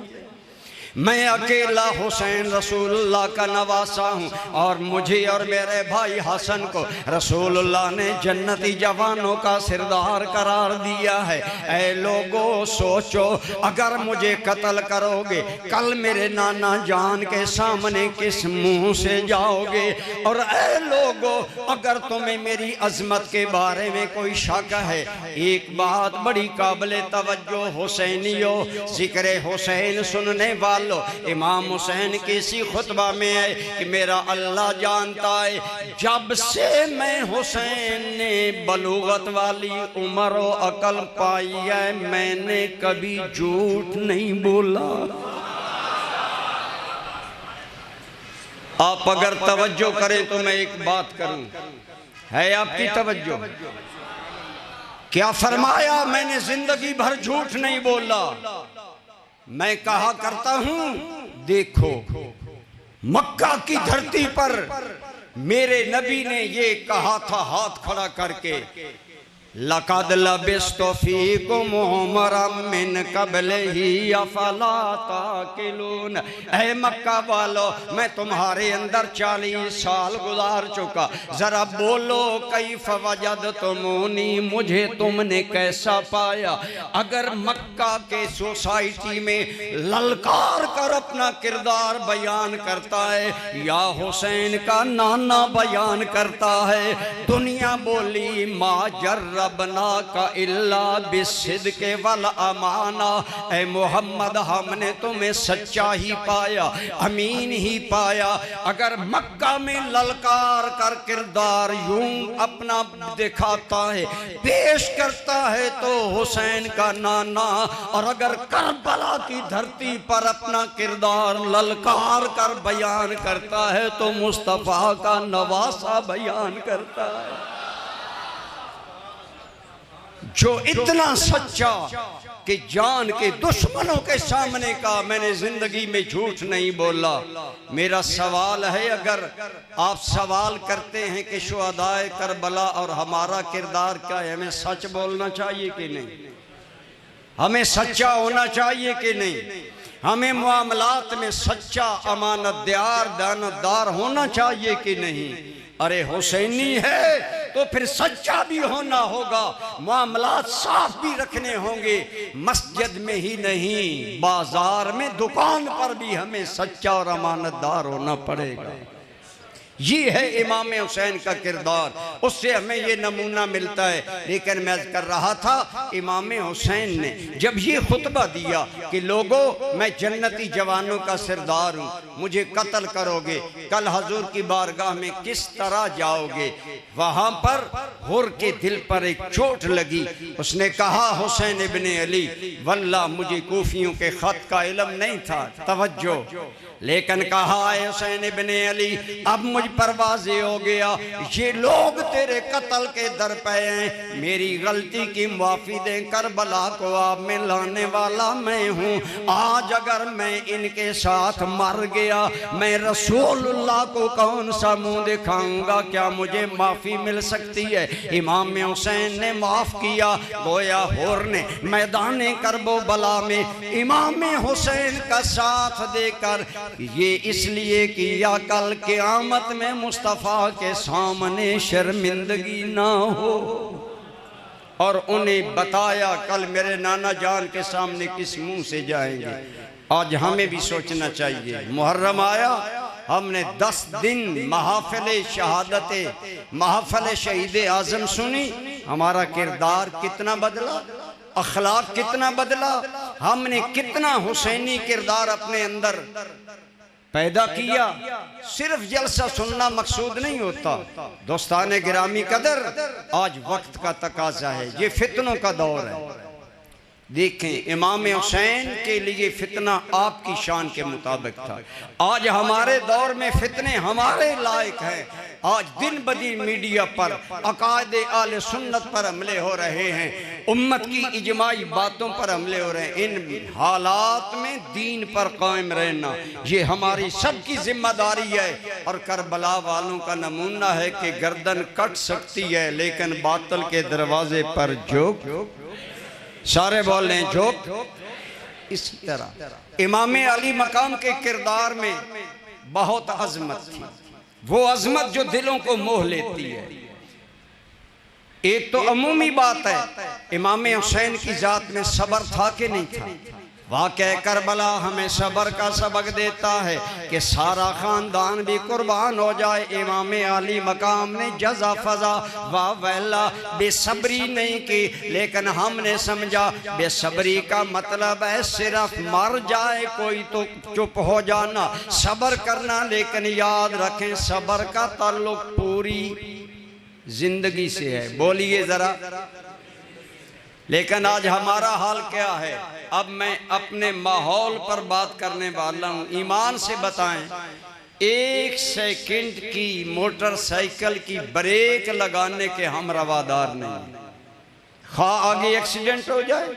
मैं अकेला हुसैन रसूलुल्लाह का नवासा हूँ और मुझे और मेरे भाई हसन को रसूलुल्लाह ने जन्नती जवानों का सिरदार करार दिया है। ऐ लोगों सोचो, अगर मुझे कत्ल करोगे कल मेरे नाना जान के सामने किस मुंह से जाओगे? और ऐ लोगों, अगर तुम्हें मेरी अजमत के बारे में कोई शक है, एक बात बड़ी काबिल तवज्जो हुसैनियों, जिक्र हुसैन सुनने वाले इमाम हुसैन किसी खुतबा में है कि मेरा अल्लाह जानता है जब से मैं हुसैन ने बलूगत वाली उम्र और अकल पाई है मैंने कभी झूठ नहीं बोला। आप अगर तवज्जो करें तो मैं एक बात करूं, है आपकी तवज्जो? क्या फरमाया? मैंने जिंदगी भर झूठ नहीं बोला। मैं कहा करता हूं, देखो मक्का की धरती पर मेरे नबी ने ये कहा था हाथ खड़ा करके, लक़द लबिस्तु फ़ीकुम उमरम मिन क़ब्लिही अफ़ला ताक़िलून। ऐ मक्का वालों, मैं तुम्हारे अंदर 40 साल गुजार चुका, जरा बोलो कैफ़ वजदतुमूनी, मुझे तुमने कैसा पाया? अगर मक्का के सोसाइटी में ललकार कर अपना किरदार बयान करता है या हुसैन का नाना बयान करता है, दुनिया बोली मा जर्रा बना का इल्ला बिस्सिद्क़ि वल अमाना। ऐ मोहम्मद, हमने तुम्हें सच्चा ही पाया, अमीन ही पाया। अगर मक्का में ललकार कर किरदार यूं अपना दिखाता है, पेश करता है तो हुसैन का नाना, और अगर करबला की धरती पर अपना किरदार ललकार कर बयान करता है तो मुस्तफा का नवासा बयान करता है। जो इतना सच्चा कि जान के दुश्मनों के सामने का मैंने जिंदगी में झूठ नहीं बोला। मेरा सवाल है, अगर आप सवाल करते हैं कि शुहदाए करबला और हमारा किरदार क्या है, हमें सच बोलना चाहिए कि नहीं? हमें सच्चा होना चाहिए कि नहीं? हमें मामलात में सच्चा अमानतदार दानतदार होना चाहिए कि नहीं? अरे हुसैनी है तो फिर सच्चा भी होना होगा, मामलात साफ भी रखने होंगे। मस्जिद में ही नहीं, बाजार में, दुकान पर भी हमें सच्चा और अमानतदार होना पड़ेगा। ये है इमाम हुसैन का किरदार, उससे हमें ये नमूना मिलता है। लेकिन मैं कर रहा था, इमाम हुसैन ने जब ये खुतबा दिया कि लोगों मैं जन्नती जवानों का सरदार हूँ, मुझे कत्ल करोगे, कल हजूर की बारगाह में किस तरह जाओगे? वहाँ पर हुर के दिल पर एक चोट लगी। उसने कहा हुसैन इब्ने अली, वल्लाह मुझे कूफियों के खत का इल्म नहीं था, तवज्जो, लेकिन कहा है हुसैन इब्ने अली अब मुझ पर वाज़े हो गया, ये लोग तेरे कत्ल के दर पे हैं, मेरी गलती की माफ़ी दे, करबला को आप में लाने वाला मैं हूँ। आज अगर मैं इनके साथ मर गया, मैं रसूलुल्लाह को कौन सा मुँह दिखाऊंगा? क्या मुझे माफ़ी मिल सकती है? इमाम हुसैन ने माफ़ किया। गोया हुर ने मैदान करबो बला में इमाम हुसैन का साथ देकर ये इसलिए किया कल क़यामत में मुस्तफ़ा के सामने शर्मिंदगी ना हो। और उन्हें बताया कल मेरे नाना जान के सामने किस मुंह से जाएंगे। आज हमें भी सोचना चाहिए, मुहर्रम आया, हमने 10 दिन महफिल शहादत, महफिल शहीद आज़म सुनी, हमारा किरदार कितना बदला, अखलाक कितना बदला, हमने कितना हुसैनी किरदार अपने अंदर पैदा किया। सिर्फ जलसा सुनना मकसूद नहीं होता। दोस्ताने गिरामी कदर, आज वक्त का तकाजा है, ये फितनों का दौर है। देखें, इमाम हुसैन के लिए फितना आपकी शान के मुताबिक था, आज हमारे दौर में फितने हमारे लायक हैं। आज दिन बदिन मीडिया पर अकायदे आले सुन्नत पर हमले हो रहे हैं, उम्मत की इजमाई बातों पर हमले हो रहे हैं। इन हालात में दीन पर कायम रहना ये हमारी सबकी जिम्मेदारी है। और करबला वालों का नमूना है कि गर्दन कट सकती है लेकिन बातिल के दरवाजे पर झोंक, सारे बोल रहे हैं झोंक। इसी तरह इमाम अली मकाम के किरदार में बहुत अजमत थी, वो अजमत जो दिलों को मोह लेती है। एक तो अमूमी बात है, इमाम हुसैन की जात में सब्र था कि नहीं था। वाक़या करबला हमें सब्र का सबक देता है कि सारा ख़ानदान भी कुर्बान हो जाए, इमाम अली मकाम ने जज़ा फ़ज़ा वाह वल्ला बेसब्री नहीं की। लेकिन हमने समझा बेसब्री का मतलब है सिर्फ मर जाए कोई तो चुप हो जाना, सब्र करना। लेकिन याद रखें सब्र का ताल्लुक पूरी जिंदगी से है। बोलिए ज़रा। लेकिन आज हमारा हाल क्या है? अब मैं अपने माहौल पर बात करने वाला हूँ। ईमान से बताएं, 1 सेकंड की मोटरसाइकिल की ब्रेक लगाने के हम रवादार नहीं। खा आगे एक्सीडेंट हो जाए,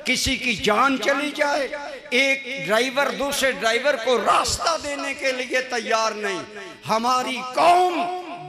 किसी की जान चली जाए, एक ड्राइवर दूसरे ड्राइवर को रास्ता देने के लिए तैयार नहीं। हमारी कौम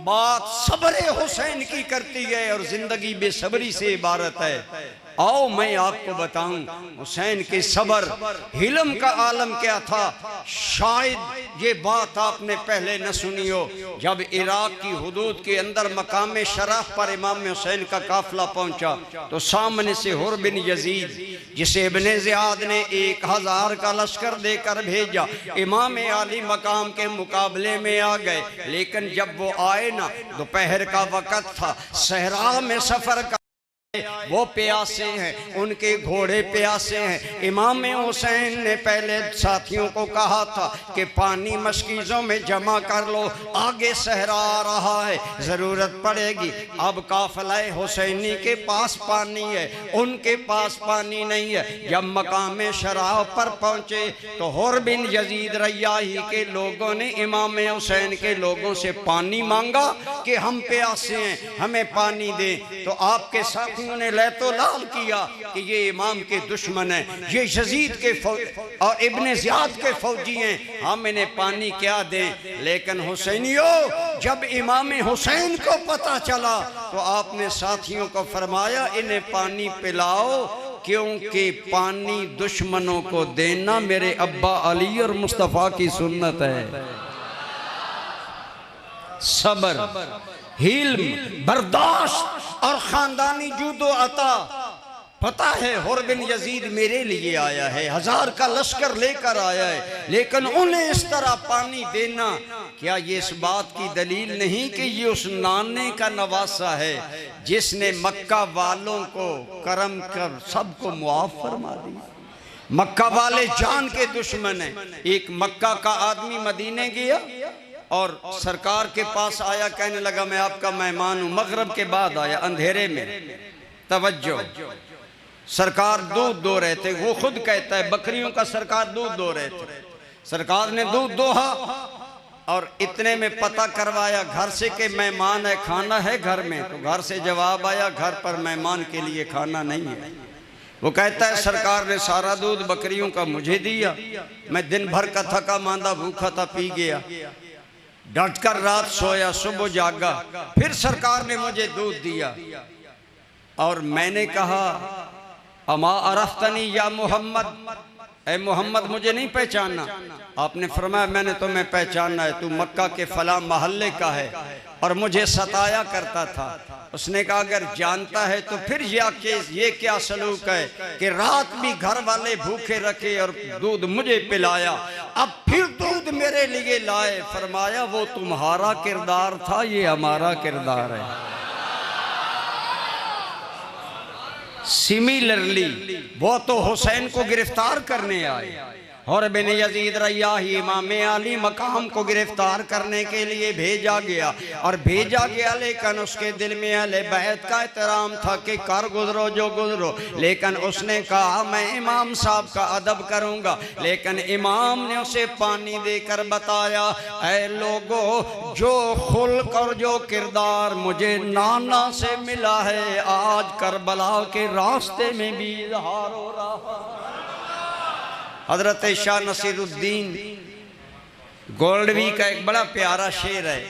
बात सब्र हुसैन की करती है और जिंदगी बेसब्री से इबारत है। आओ मैं आपको बताऊं हुसैन के सब्र हिलम का आलम क्या था। शायद ये बात आपने पहले न सुनी हो। जब इराक की हुदूद के अंदर मकाम शराफ पर इमाम हुसैन का काफिला पहुंचा तो सामने से हुर बिन यजीद, जिसे इब्ने ज़ियाद ने 1000 का लश्कर देकर भेजा, इमाम अली मकाम के मुकाबले में आ गए। लेकिन जब वो आए ना, दोपहर का वक़्त था, सहरा में सफर का, वो प्यासे हैं, उनके घोड़े प्यासे हैं। इमाम हुसैन ने पहले साथियों को कहा था कि पानी मशकीज़ों में जमा कर लो, आगे सहरा आ रहा है, ज़रूरत पड़ेगी। अब काफ़िला हुसैनी के पास पानी है, उनके पास पानी नहीं है। जब मकाम शराब पर पहुँचे तो हुर बिन यजीद रयाही के लोगों ने इमाम हुसैन के लोगों से पानी मांगा कि हम प्यासे हैं, हमें पानी दें। तो आपके साथ ने लैतो लाल किया कि ये इमाम के दुश्मन हैं, ये यजीद के और इब्ने ज़ियाद के फौजी हैं, हम इन्हें पानी क्या दें। लेकिन हुसैनियों, जब इमाम हुसैन को पता चला तो आपने साथियों को फरमाया इन्हें पानी पिलाओ, क्योंकि पानी दुश्मनों को देना मेरे अब्बा अली और मुस्तफ़ा की सुन्नत है। सब्र, हिल्म, बर्दाश्त और खानदानी जूदो अता। पता है हुर बिन यजीद मेरे लिए आया है, 1000 का लश्कर लेकर आया है, लेकिन उन्हें इस तरह पानी देना, क्या ये इस बात की दलील नहीं कि ये उस नाने का नवासा है जिसने मक्का वालों को करम कर सबको मुआफ फरमा दिया। मक्का वाले जान के दुश्मन हैं। एक मक्का का आदमी मदीने गया और सरकार के पास आया, कहने लगा मैं आपका मेहमान हूँ। मगरब के बाद आया, अंधेरे में। तवज्जो, सरकार दूध दो रहे थे, वो खुद कहता है बकरियों का सरकार दूध दो रहे थे। सरकार ने दूध दोहा और इतने में पता करवाया घर से कि मेहमान है, खाना है घर में। तो घर से जवाब आया घर पर मेहमान के लिए खाना नहीं है। वो कहता है सरकार ने सारा दूध बकरियों का मुझे दिया, मैं दिन भर का थका मांदा भूखा था, पी गया, डटकर रात सोया, सुबह जागा, फिर सरकार ने मुझे दूध दिया और मैंने कहा अमा अरफ्तनी या मोहम्मद, ए मोहम्मद मुझे नहीं पहचाना। आपने फरमाया मैंने तुम्हें पहचाना है, तू मक्का के फला महल्ले का है और मुझे सताया करता था। उसने कहा अगर जानता है तो फिर ये क्या सलूक है कि रात भी घर वाले भूखे रखे और दूध मुझे पिलाया, अब फिर दूध मेरे लिए लाए। फरमाया वो तुम्हारा किरदार था, ये हमारा किरदार है। सिमिलरली वो तो हुसैन को गिरफ्तार करने आए और बिन यजीद रयाही इमाम अली मकाम को गिरफ्तार करने के लिए भेजा गया और भेजा गया, लेकिन उसके दिल में अहले बैत का एहतराम था कि कर गुजरो जो गुजरो, लेकिन उसने कहा मैं इमाम साहब का अदब करूंगा। लेकिन इमाम ने उसे पानी देकर बताया, ऐ लोगो जो खुल्क और जो किरदार मुझे नाना से मिला है आज करबला के रास्ते में भी इजहार हो रहा। हजरत शाह नसीरुद्दीन गोल्डवी का एक बड़ा प्यारा शेर है।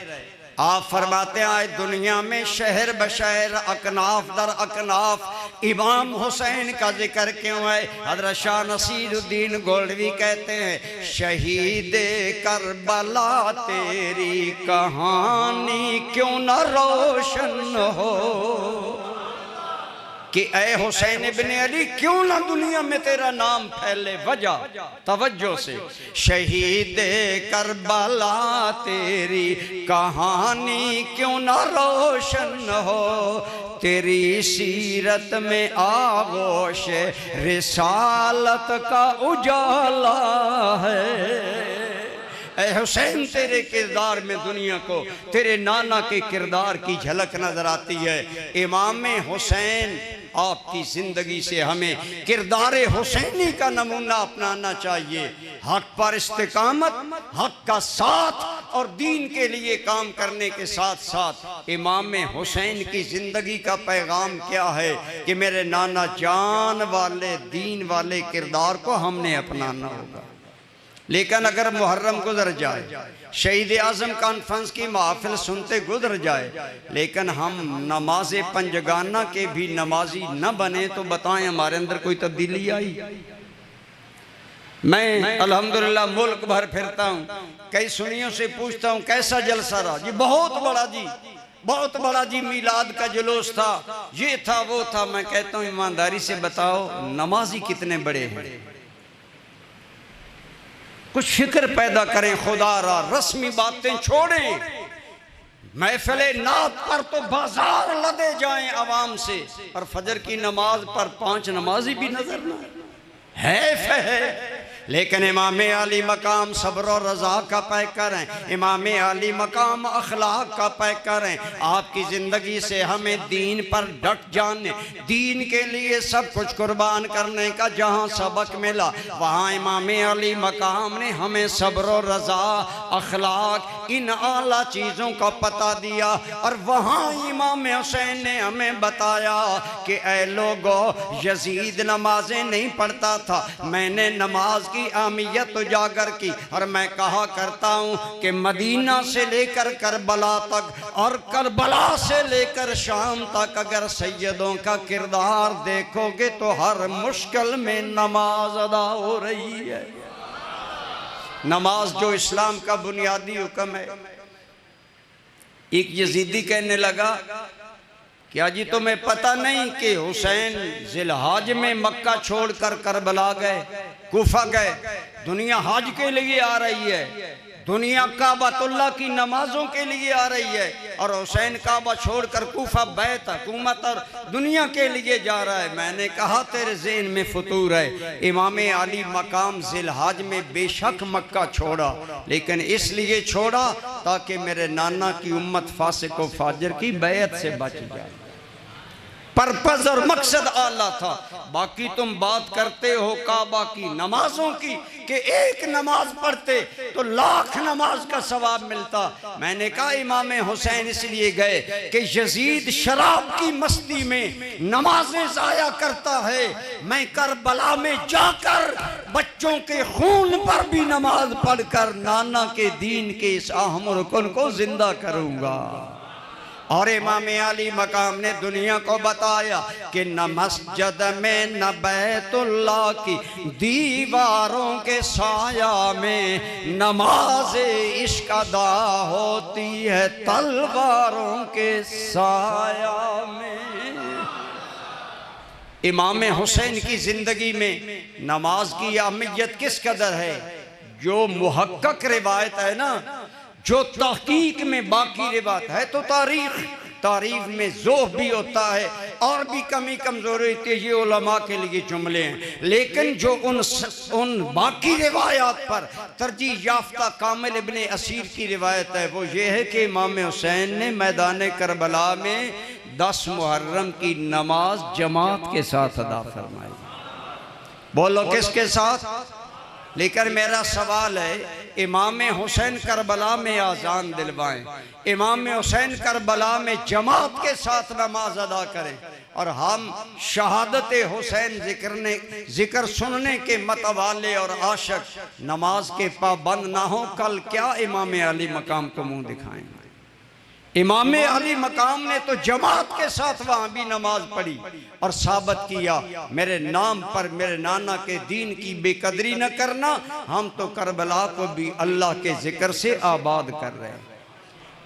आप फरमाते हैं आए दुनिया में शहर बशहर अकनाफ दर अकनाफ इमाम हुसैन का जिक्र क्यों है। हजरत शाह नसीरुद्दीन गोल्डवी कहते हैं शहीद करबला तेरी कहानी क्यों न रोशन हो कि ए हुसैन इब्ने अली क्यों ना दुनिया में तेरा नाम फैले। वजह तवज्जो से, शहीद करबला तेरी कहानी क्यों ना रोशन हो, तेरी सीरत में आगोश रिसालत का उजाला है। ऐ हुसैन तेरे किरदार में दुनिया को तेरे नाना के किरदार की झलक नजर आती है। इमाम हुसैन आपकी जिंदगी से हमें किरदार हुसैनी का नमूना अपनाना चाहिए। हक पर इस्तिकामत, हक का साथ और दीन के लिए काम करने के साथ साथ इमाम हुसैन की जिंदगी का पैगाम क्या है कि मेरे नाना जान वाले दीन वाले किरदार को हमने अपनाना होगा। लेकिन अगर मुहर्रम गुजर जाए, शहीद आजम कॉन्फ्रेंस की महफिल सुनते गुजर जाए, लेकिन हम नमाज पंजगाना के भी नमाजी न बने तो बताएं हमारे अंदर कोई तब्दीली आई। मैं अल्हम्दुलिल्लाह मुल्क भर फिरता हूँ, कई सुनियों से पूछता हूँ कैसा जलसा रहा जी, बहुत बड़ा जी, बहुत बड़ा जी, मीलाद का जुलूस था, ये था वो था। मैं कहता हूँ ईमानदारी से बताओ नमाजी कितने बड़े हैं, कुछ फिक्र पैदा करें खुदा रा, रस्मी बातें छोड़ें। महफिले नात पर तो बाजार लदे जाएं आवाम से और फजर की नमाज पर 5 नमाजी भी नजर ना है। लेकिन इमाम अली मकाम सब्र और रज़ा का पैकर हैं, इमाम अली मकाम अखलाक का पैकर हैं। आपकी ज़िंदगी से हमें दीन पर डट जाने, दीन के लिए सब कुछ कुर्बान करने का जहाँ सबक मिला, वहाँ इमाम अली मकाम ने हमें सब्र और रज़ा अखलाक इन आला चीज़ों का पता दिया। और वहाँ इमाम हुसैन ने हमें बताया कि ऐ लोगो यजीद नमाजें नहीं पढ़ता था, मैंने नमाज की अहमियत उजागर की। और मैं कहा करता हूँ कि मदीना से लेकर करबला तक और करबला से लेकर शाम तक अगर सैयदों का किरदार देखोगे तो हर मुश्किल में नमाज अदा हो रही है। नमाज जो इस्लाम का बुनियादी हुक्म है। एक यजीदी कहने लगा क्या जी तुम्हें पता नहीं कि हुसैन जिलहज में मक्का छोड़कर करबला गए, कूफा गए। दुनिया हज के लिए आ रही है, दुनिया काबतुल्लाह की नमाजों के लिए आ रही है, और हुसैन काबा छोड़कर कूफा बैत हुकूमत और दुनिया के लिए जा रहा है। मैंने कहा तेरे ज़हन में फतूर है। इमाम अली मकाम जिलहज में बेशक मक्का छोड़ा, लेकिन इसलिए छोड़ा ताकि मेरे नाना की उम्मत फासिक व फाजिर की बैत से बच जाए। पर्पज और मकसद आला था। बाकी तुम बात करते हो काबा की नमाजों की कि एक नमाज पढ़ते तो लाख नमाज का सवाब मिलता। मैंने कहा इमाम हुसैन इसलिए गए कि यजीद शराब की मस्ती में नमाजें जाया करता है, मैं करबला में जाकर बच्चों के खून पर भी नमाज पढ़कर नाना के दीन के इस अहम रुकन को जिंदा करूंगा। और इमाम अली मकाम ने दुनिया को बताया कि न मस्जिद में न बैतुल्लाह की दीवारों के साया में नमाज इश्क अदा होती है तलवारों के साया में। इमाम हुसैन की जिंदगी में नमाज की अहमियत किस कदर है। जो मुहक्कक रिवायत है ना, जो तहकीक में बाकी रिवायत है तो तारीख में ज़ोह भी होता है और भी कमी कमजोरी थी, ये उलमा के लिए जुमले हैं। लेकिन जो उन बाकी रिवायात पर तरजीह याफ्ता कामिल इब्ने असीर की रिवायत है वो ये है कि इमाम हुसैन ने मैदान करबला में 10 मुहर्रम की नमाज जमात के साथ अदा फरमाई। बोलो किसके साथ? लेकिन मेरा सवाल है, इमाम हुसैन करबला में आज़ान दिलवाएं, इमाम हुसैन करबला में जमात के साथ नमाज अदा करें, और हम शहादत हुसैन जिक्र सुनने के मतवाले और आशिक नमाज के पाबंद ना हो, कल क्या इमाम अली मकाम को मुंह दिखाएं? इमाम अली मकाम ने तो जमात के साथ वहां भी नमाज पढ़ी और साबित किया मेरे नाम पर मेरे नाना के दीन की बेकदरी न करना, हम तो करबला को भी अल्लाह के जिक्र से आबाद कर रहे हैं।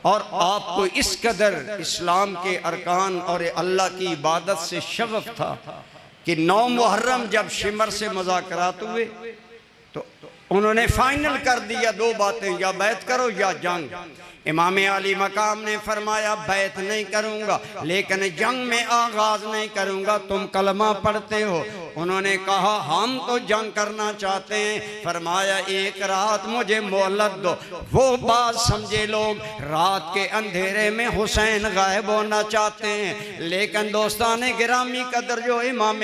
और आपको इस कदर इस्लाम के अरकान और अल्लाह की इबादत से शगफ था कि 9 मुहर्रम जब शिमर से मुज़ाकरात हुए तो उन्होंने फाइनल कर दिया 2 बातें, या बैत करो या जंग। इमाम अली मकाम ने फरमाया बैत नहीं करूंगा लेकिन जंग में आगाज नहीं करूंगा, तुम कलमा पढ़ते हो। उन्होंने कहा हम तो जंग करना चाहते हैं। फरमाया एक रात मुझे मोहलत दो। वो बात समझे लोग रात के अंधेरे में हुसैन गायब होना चाहते हैं, लेकिन दोस्ताने गिरामी कदर जो इमाम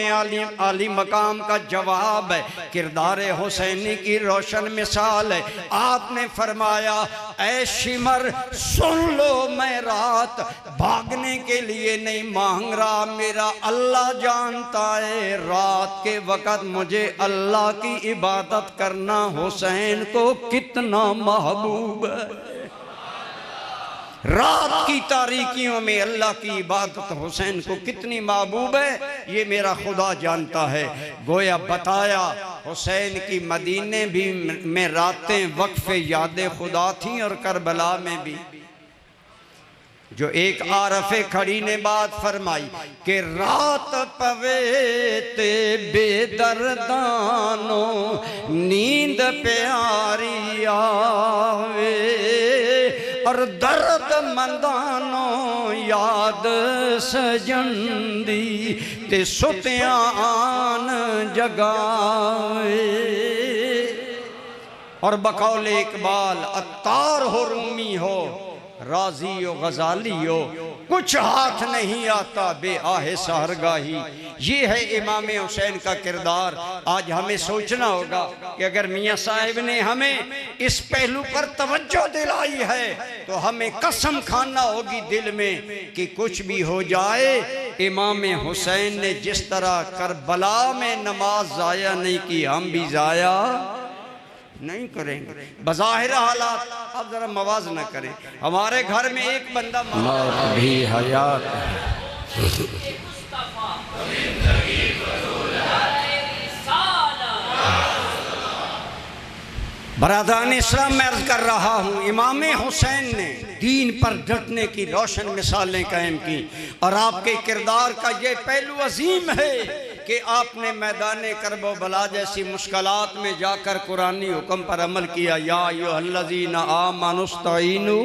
अली मकाम का जवाब है, किरदार हुसैनी की रोशन मिसाल है। आपने फरमाया ऐ शिमर सुन लो, मैं रात भागने के लिए नहीं मांग रहा, मेरा अल्लाह जानता है रात के वक़्त मुझे अल्लाह की इबादत करना हुसैन को कितना महबूब है। रात की तारीकियों में अल्लाह की इबादत हुसैन को कितनी महबूब है, ये मेरा खुदा जानता है। गोया बताया हुसैन की मदीने भी में रातें वक्फ़े याद खुदा थी और करबला में भी। जो एक आरफ़े खड़ी ने बात फरमाई कि रात पवे ते बेदर्दानो नींद प्यारी आवे, और दर्द मंदानो याद सजंदी ते सुतियां आन जगावे। और बकौल इकबाल अत्तार हो रूमी हो राजी हो गजाली हो, कुछ हाथ नहीं आता बे आहे सहरगाही। ये है इमाम हुसैन का किरदार। आज हमें सोचना होगा कि अगर मियाँ साहिब ने हमें इस पहलू पर तवज्जो दिलाई है तो हमें कसम खाना होगी दिल में कि कुछ भी हो जाए, इमाम हुसैन ने जिस तरह करबला में नमाज जाया नहीं की, हम भी जाया नहीं करेंगे। बज़ाहिर हालात आप जरा मवाज न करें। हमारे घर में एक बंदा मौत भी हयात बरादरान इस्लाम में अर्ज कर रहा हूँ, इमाम हुसैन ने दीन पर डटने की रोशन मिसालें कायम की, और आपके किरदार का ये पहलू अजीम है कि आपने मैदाने करबो बला जैसी मुश्किलात में जाकर कुरानी हुक्म पर अमल किया। या अय्युहल्लज़ीना आमनुस्तईनु,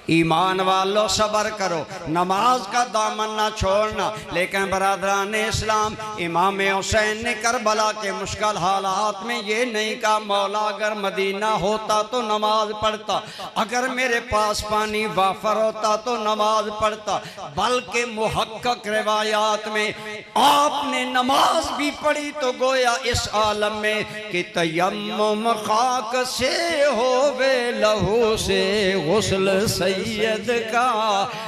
ईमान वालों सबर करो, नमाज का दामन ना छोड़ना। लेकिन बरादरान इस्लाम, इमाम हुसैन ने करबला के मुश्किल हालात में ये नहीं कहा मौला अगर मदीना होता तो नमाज पढ़ता, अगर मेरे पास पानी वाफर होता तो नमाज पढ़ता, बल्कि मुहक्कक रिवायात में आपने नमाज भी पढ़ी तो गोया इस आलम में कि तयम्मुम खाक से होवे लहू से गुस्ल सैयद का,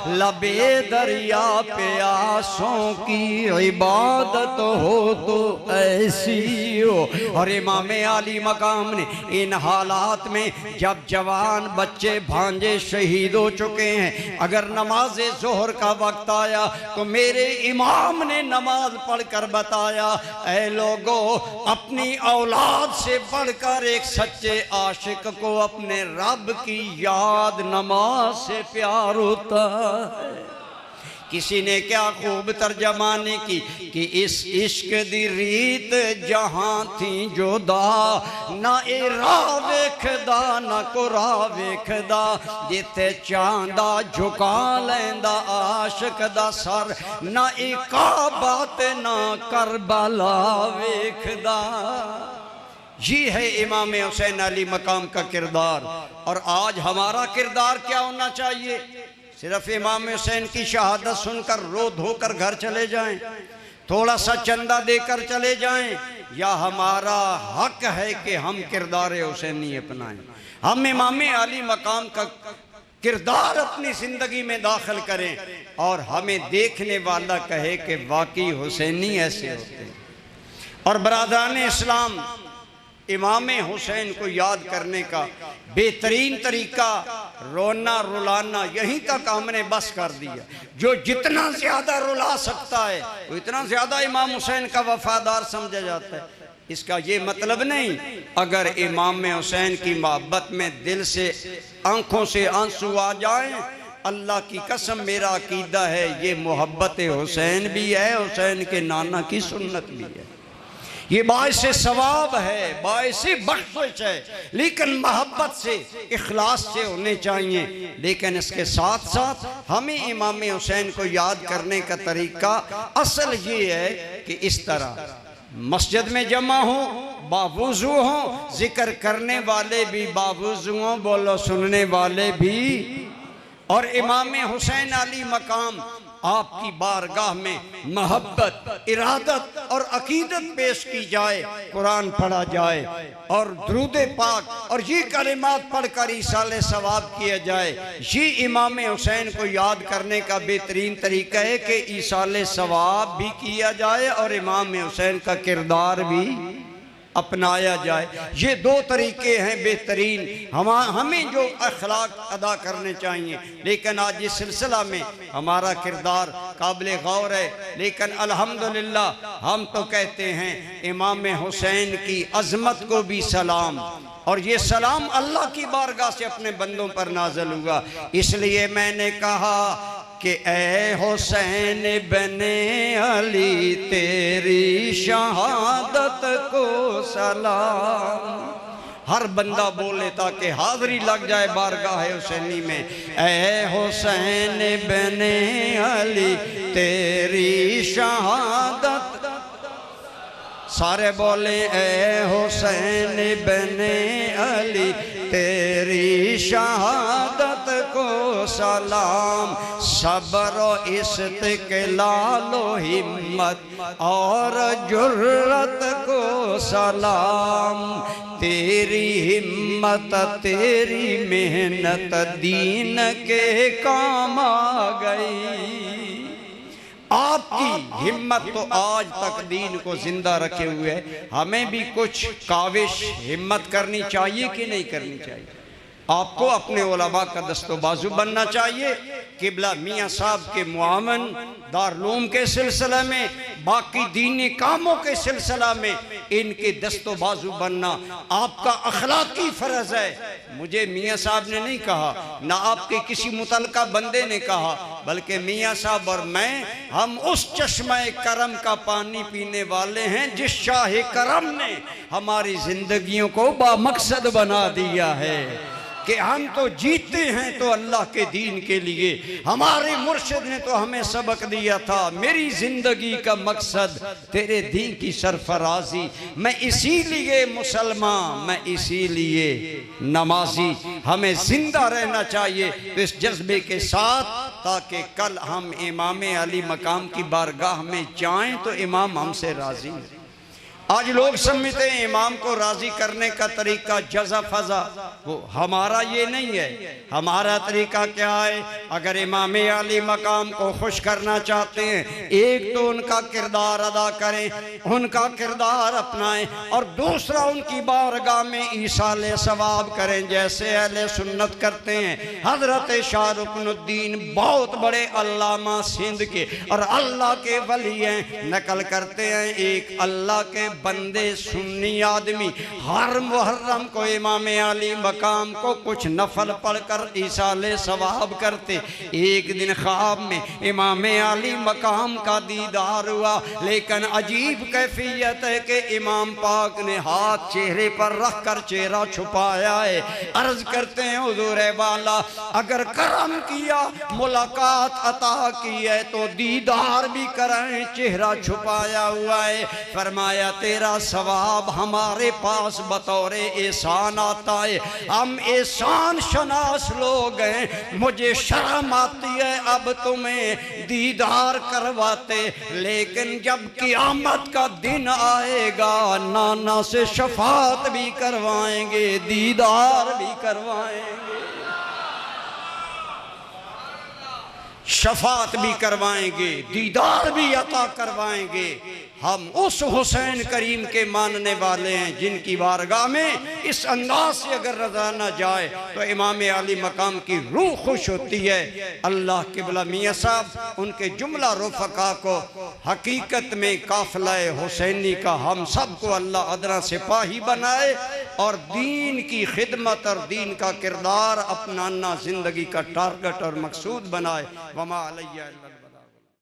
लबे दरिया प्यासों की इबादत हो तो ऐसी हो। और इमाम अली मकाम ने इन हालात में जब जवान बच्चे भांजे शहीद हो चुके हैं, अगर नमाज जोहर का वक्त आया तो मेरे इमाम ने नमाज पढ़कर बताया, ऐ लोगों, अपनी औलाद से बढ़कर एक सच्चे आशिक को अपने रब की याद नमाज से प्यार होता है। किसी ने क्या खूब तर्जमानी की कि इस इश्क दी रीत जहां थी जुदा, ना ए राह वेखदा ना कोरा वेखदा, जिथे चांदा झुका लैंदा आशिक दा सर, ना ए काबा ते ना करबला वेखदा। ये है इमाम हुसैन अली मकाम का किरदार। और आज हमारा किरदार क्या होना चाहिए? सिर्फ इमाम हुसैन की शहादत सुनकर रो धोकर घर चले जाएं, थोड़ा सा चंदा देकर चले जाएं, या हमारा हक है कि हम किरदार हुसैनी अपनाएं, हम इमाम अली मकाम का किरदार अपनी जिंदगी में दाखिल करें और हमें देखने वाला कहे कि वाकई हुसैनी ऐसे होते हैं। और बरादरान इस्लाम, इमाम हुसैन को याद करने का बेहतरीन तरीका रोना रुलाना, यहीं तक हमने बस कर दिया। जो जितना ज्यादा रुला सकता है वो इतना ज्यादा इमाम हुसैन का वफादार समझा जाता है। इसका ये मतलब नहीं अगर इमाम हुसैन की मोहब्बत में दिल से आंखों से आंसू आ जाएं, अल्लाह की कसम मेरा अकीदा है ये मोहब्बत हुसैन भी है, हुसैन के नाना की सुन्नत भी है, ये बाइस सवाब है, बाइस बख्शिश है, लेकिन मोहब्बत से इखलास से होने चाहिए। लेकिन इसके साथ साथ हमें इमाम हुसैन को याद करने का तरीका असल ये है कि इस तरह मस्जिद में जमा हो, बावुज़ू हो, जिक्र करने वाले भी बावुज़ू हो, बोलो सुनने वाले भी, और इमाम हुसैन अली मकाम आपकी बारगाह में मोहब्बत, इरादत और अकीदत पेश की जाए, कुरान पढ़ा जाए और दुरूद पाक और ये कलिमात पढ़कर ईसाले सवाब किया जाए। ये इमाम हुसैन को याद करने का बेहतरीन तरीका है कि ईसाले सवाब भी किया जाए और इमाम हुसैन का किरदार भी अपनाया जाए। ये दो तरीके हैं बेहतरीन हमें जो अखलाक अदा करने चाहिए। लेकिन आज इस सिलसिला में हमारा किरदार काबिल गौर है, लेकिन अल्हम्दुलिल्लाह हम तो कहते हैं इमाम हुसैन की अज़मत को भी सलाम, और ये सलाम अल्लाह की बारगाह से अपने बंदों पर नाज़िल हुआ। इसलिए मैंने कहा कि ए हुसैन बने अली तेरी शहादत को सलाम। हर बंदा बोले ताकि हाज़री लग जाए बारगाह हुसैनी में। ए हुसैन बने अली तेरी शहादत, सारे बोले ए हुसैन बने अली तेरी शहादत को सलाम। सब्र इस्तिक़लाल हिम्मत और जुर्रत को सलाम। तेरी हिम्मत तेरी मेहनत दीन के काम आ गई। आपकी हिम्मत तो आज तक दीन को जिंदा रखे हुए है। हमें भी कुछ काविश हिम्मत करनी चाहिए कि नहीं करनी चाहिए? आपको अपने उलमा का दस्तो बाजू बनना चाहिए। किबला मियाँ साहब के मुआवन दारुल के सिलसिले में, बाकी दीनी कामों के सिलसिला में इनके दस्तो बाजू बनना आपका अखलाकी फ़र्ज़ है। मुझे मियाँ साहब ने नहीं कहा, ना आपके किसी मुतलका बंदे ने कहा, बल्कि मियाँ साहब और मैं, हम उस चश्मे करम का पानी पीने वाले हैं जिस शाह करम ने हमारी जिंदगियों को बामकसद बना दिया है कि हम तो जीते हैं तो अल्लाह के दीन के लिए। हमारे मुर्शिद ने तो हमें सबक दिया था, मेरी जिंदगी का मकसद तेरे दीन की सरफराजी। मैं इसीलिए मुसलमान, मैं इसीलिए नमाजी। हमें जिंदा रहना चाहिए तो इस जज्बे के साथ, ताकि कल हम इमाम अली मकाम की बारगाह में जाएं तो इमाम हमसे राजी है। आज लोग समझते हैं इमाम को राजी करने का तरीका जज़ा फज़ा, वो हमारा ये नहीं है। हमारा तरीका क्या है? अगर इमाम अली मकाम को खुश करना चाहते हैं, एक तो उनका किरदार अदा करें, उनका किरदार अपनाएं, और दूसरा उनकी बारगाह में ईसाले सवाब करें जैसे अहले सुन्नत करते हैं। हजरत शाह रुकनुद्दीन बहुत बड़े अल्लामा सिंध के और अल्लाह के वली हैं, नकल करते हैं, एक अल्लाह के बंदे सुन्नी आदमी हर मुहर्रम को इमाम अली मकाम को कुछ नफल पढ़कर इसाले सवाब करते। एक दिन ख्वाब में इमाम अली मकाम का दीदार हुआ, लेकिन अजीब कैफियत है कि इमाम पाक ने हाथ चेहरे पर रख कर चेहरा छुपाया है। अर्ज करते हैं हुजूर वाला, अगर करम किया मुलाकात अता की है तो दीदार भी कराएं, चेहरा छुपाया हुआ है। फरमाया तेरा सवाब हमारे पास बतौरे एहसान आता है, हम एहसान शनास लोग हैं, मुझे शर्म आती है अब तुम्हें दीदार करवाते, लेकिन जब क़यामत का दिन आएगा नाना से शफात भी करवाएंगे, दीदार भी करवाएंगे, शफात भी करवाएंगे, दीदार भी अता करवाएंगे। हम उस हुसैन करीम के मानने वाले हैं जिनकी बारगाह में इस अंदाज से अगर रज़ा न जाए तो इमाम अली मकाम की रूह खुश होती है। अल्लाह क़िबला मियाँ साहब उनके जुमला रुफ़क़ा को हकीकत में काफ़िला हुसैनी का हम सब को अल्लाह अदना सिपाही बनाए और दीन की खिदमत और दीन का किरदार अपनाना ज़िंदगी का टारगेट और मकसूद बनाए। वमा अलैया इल्लल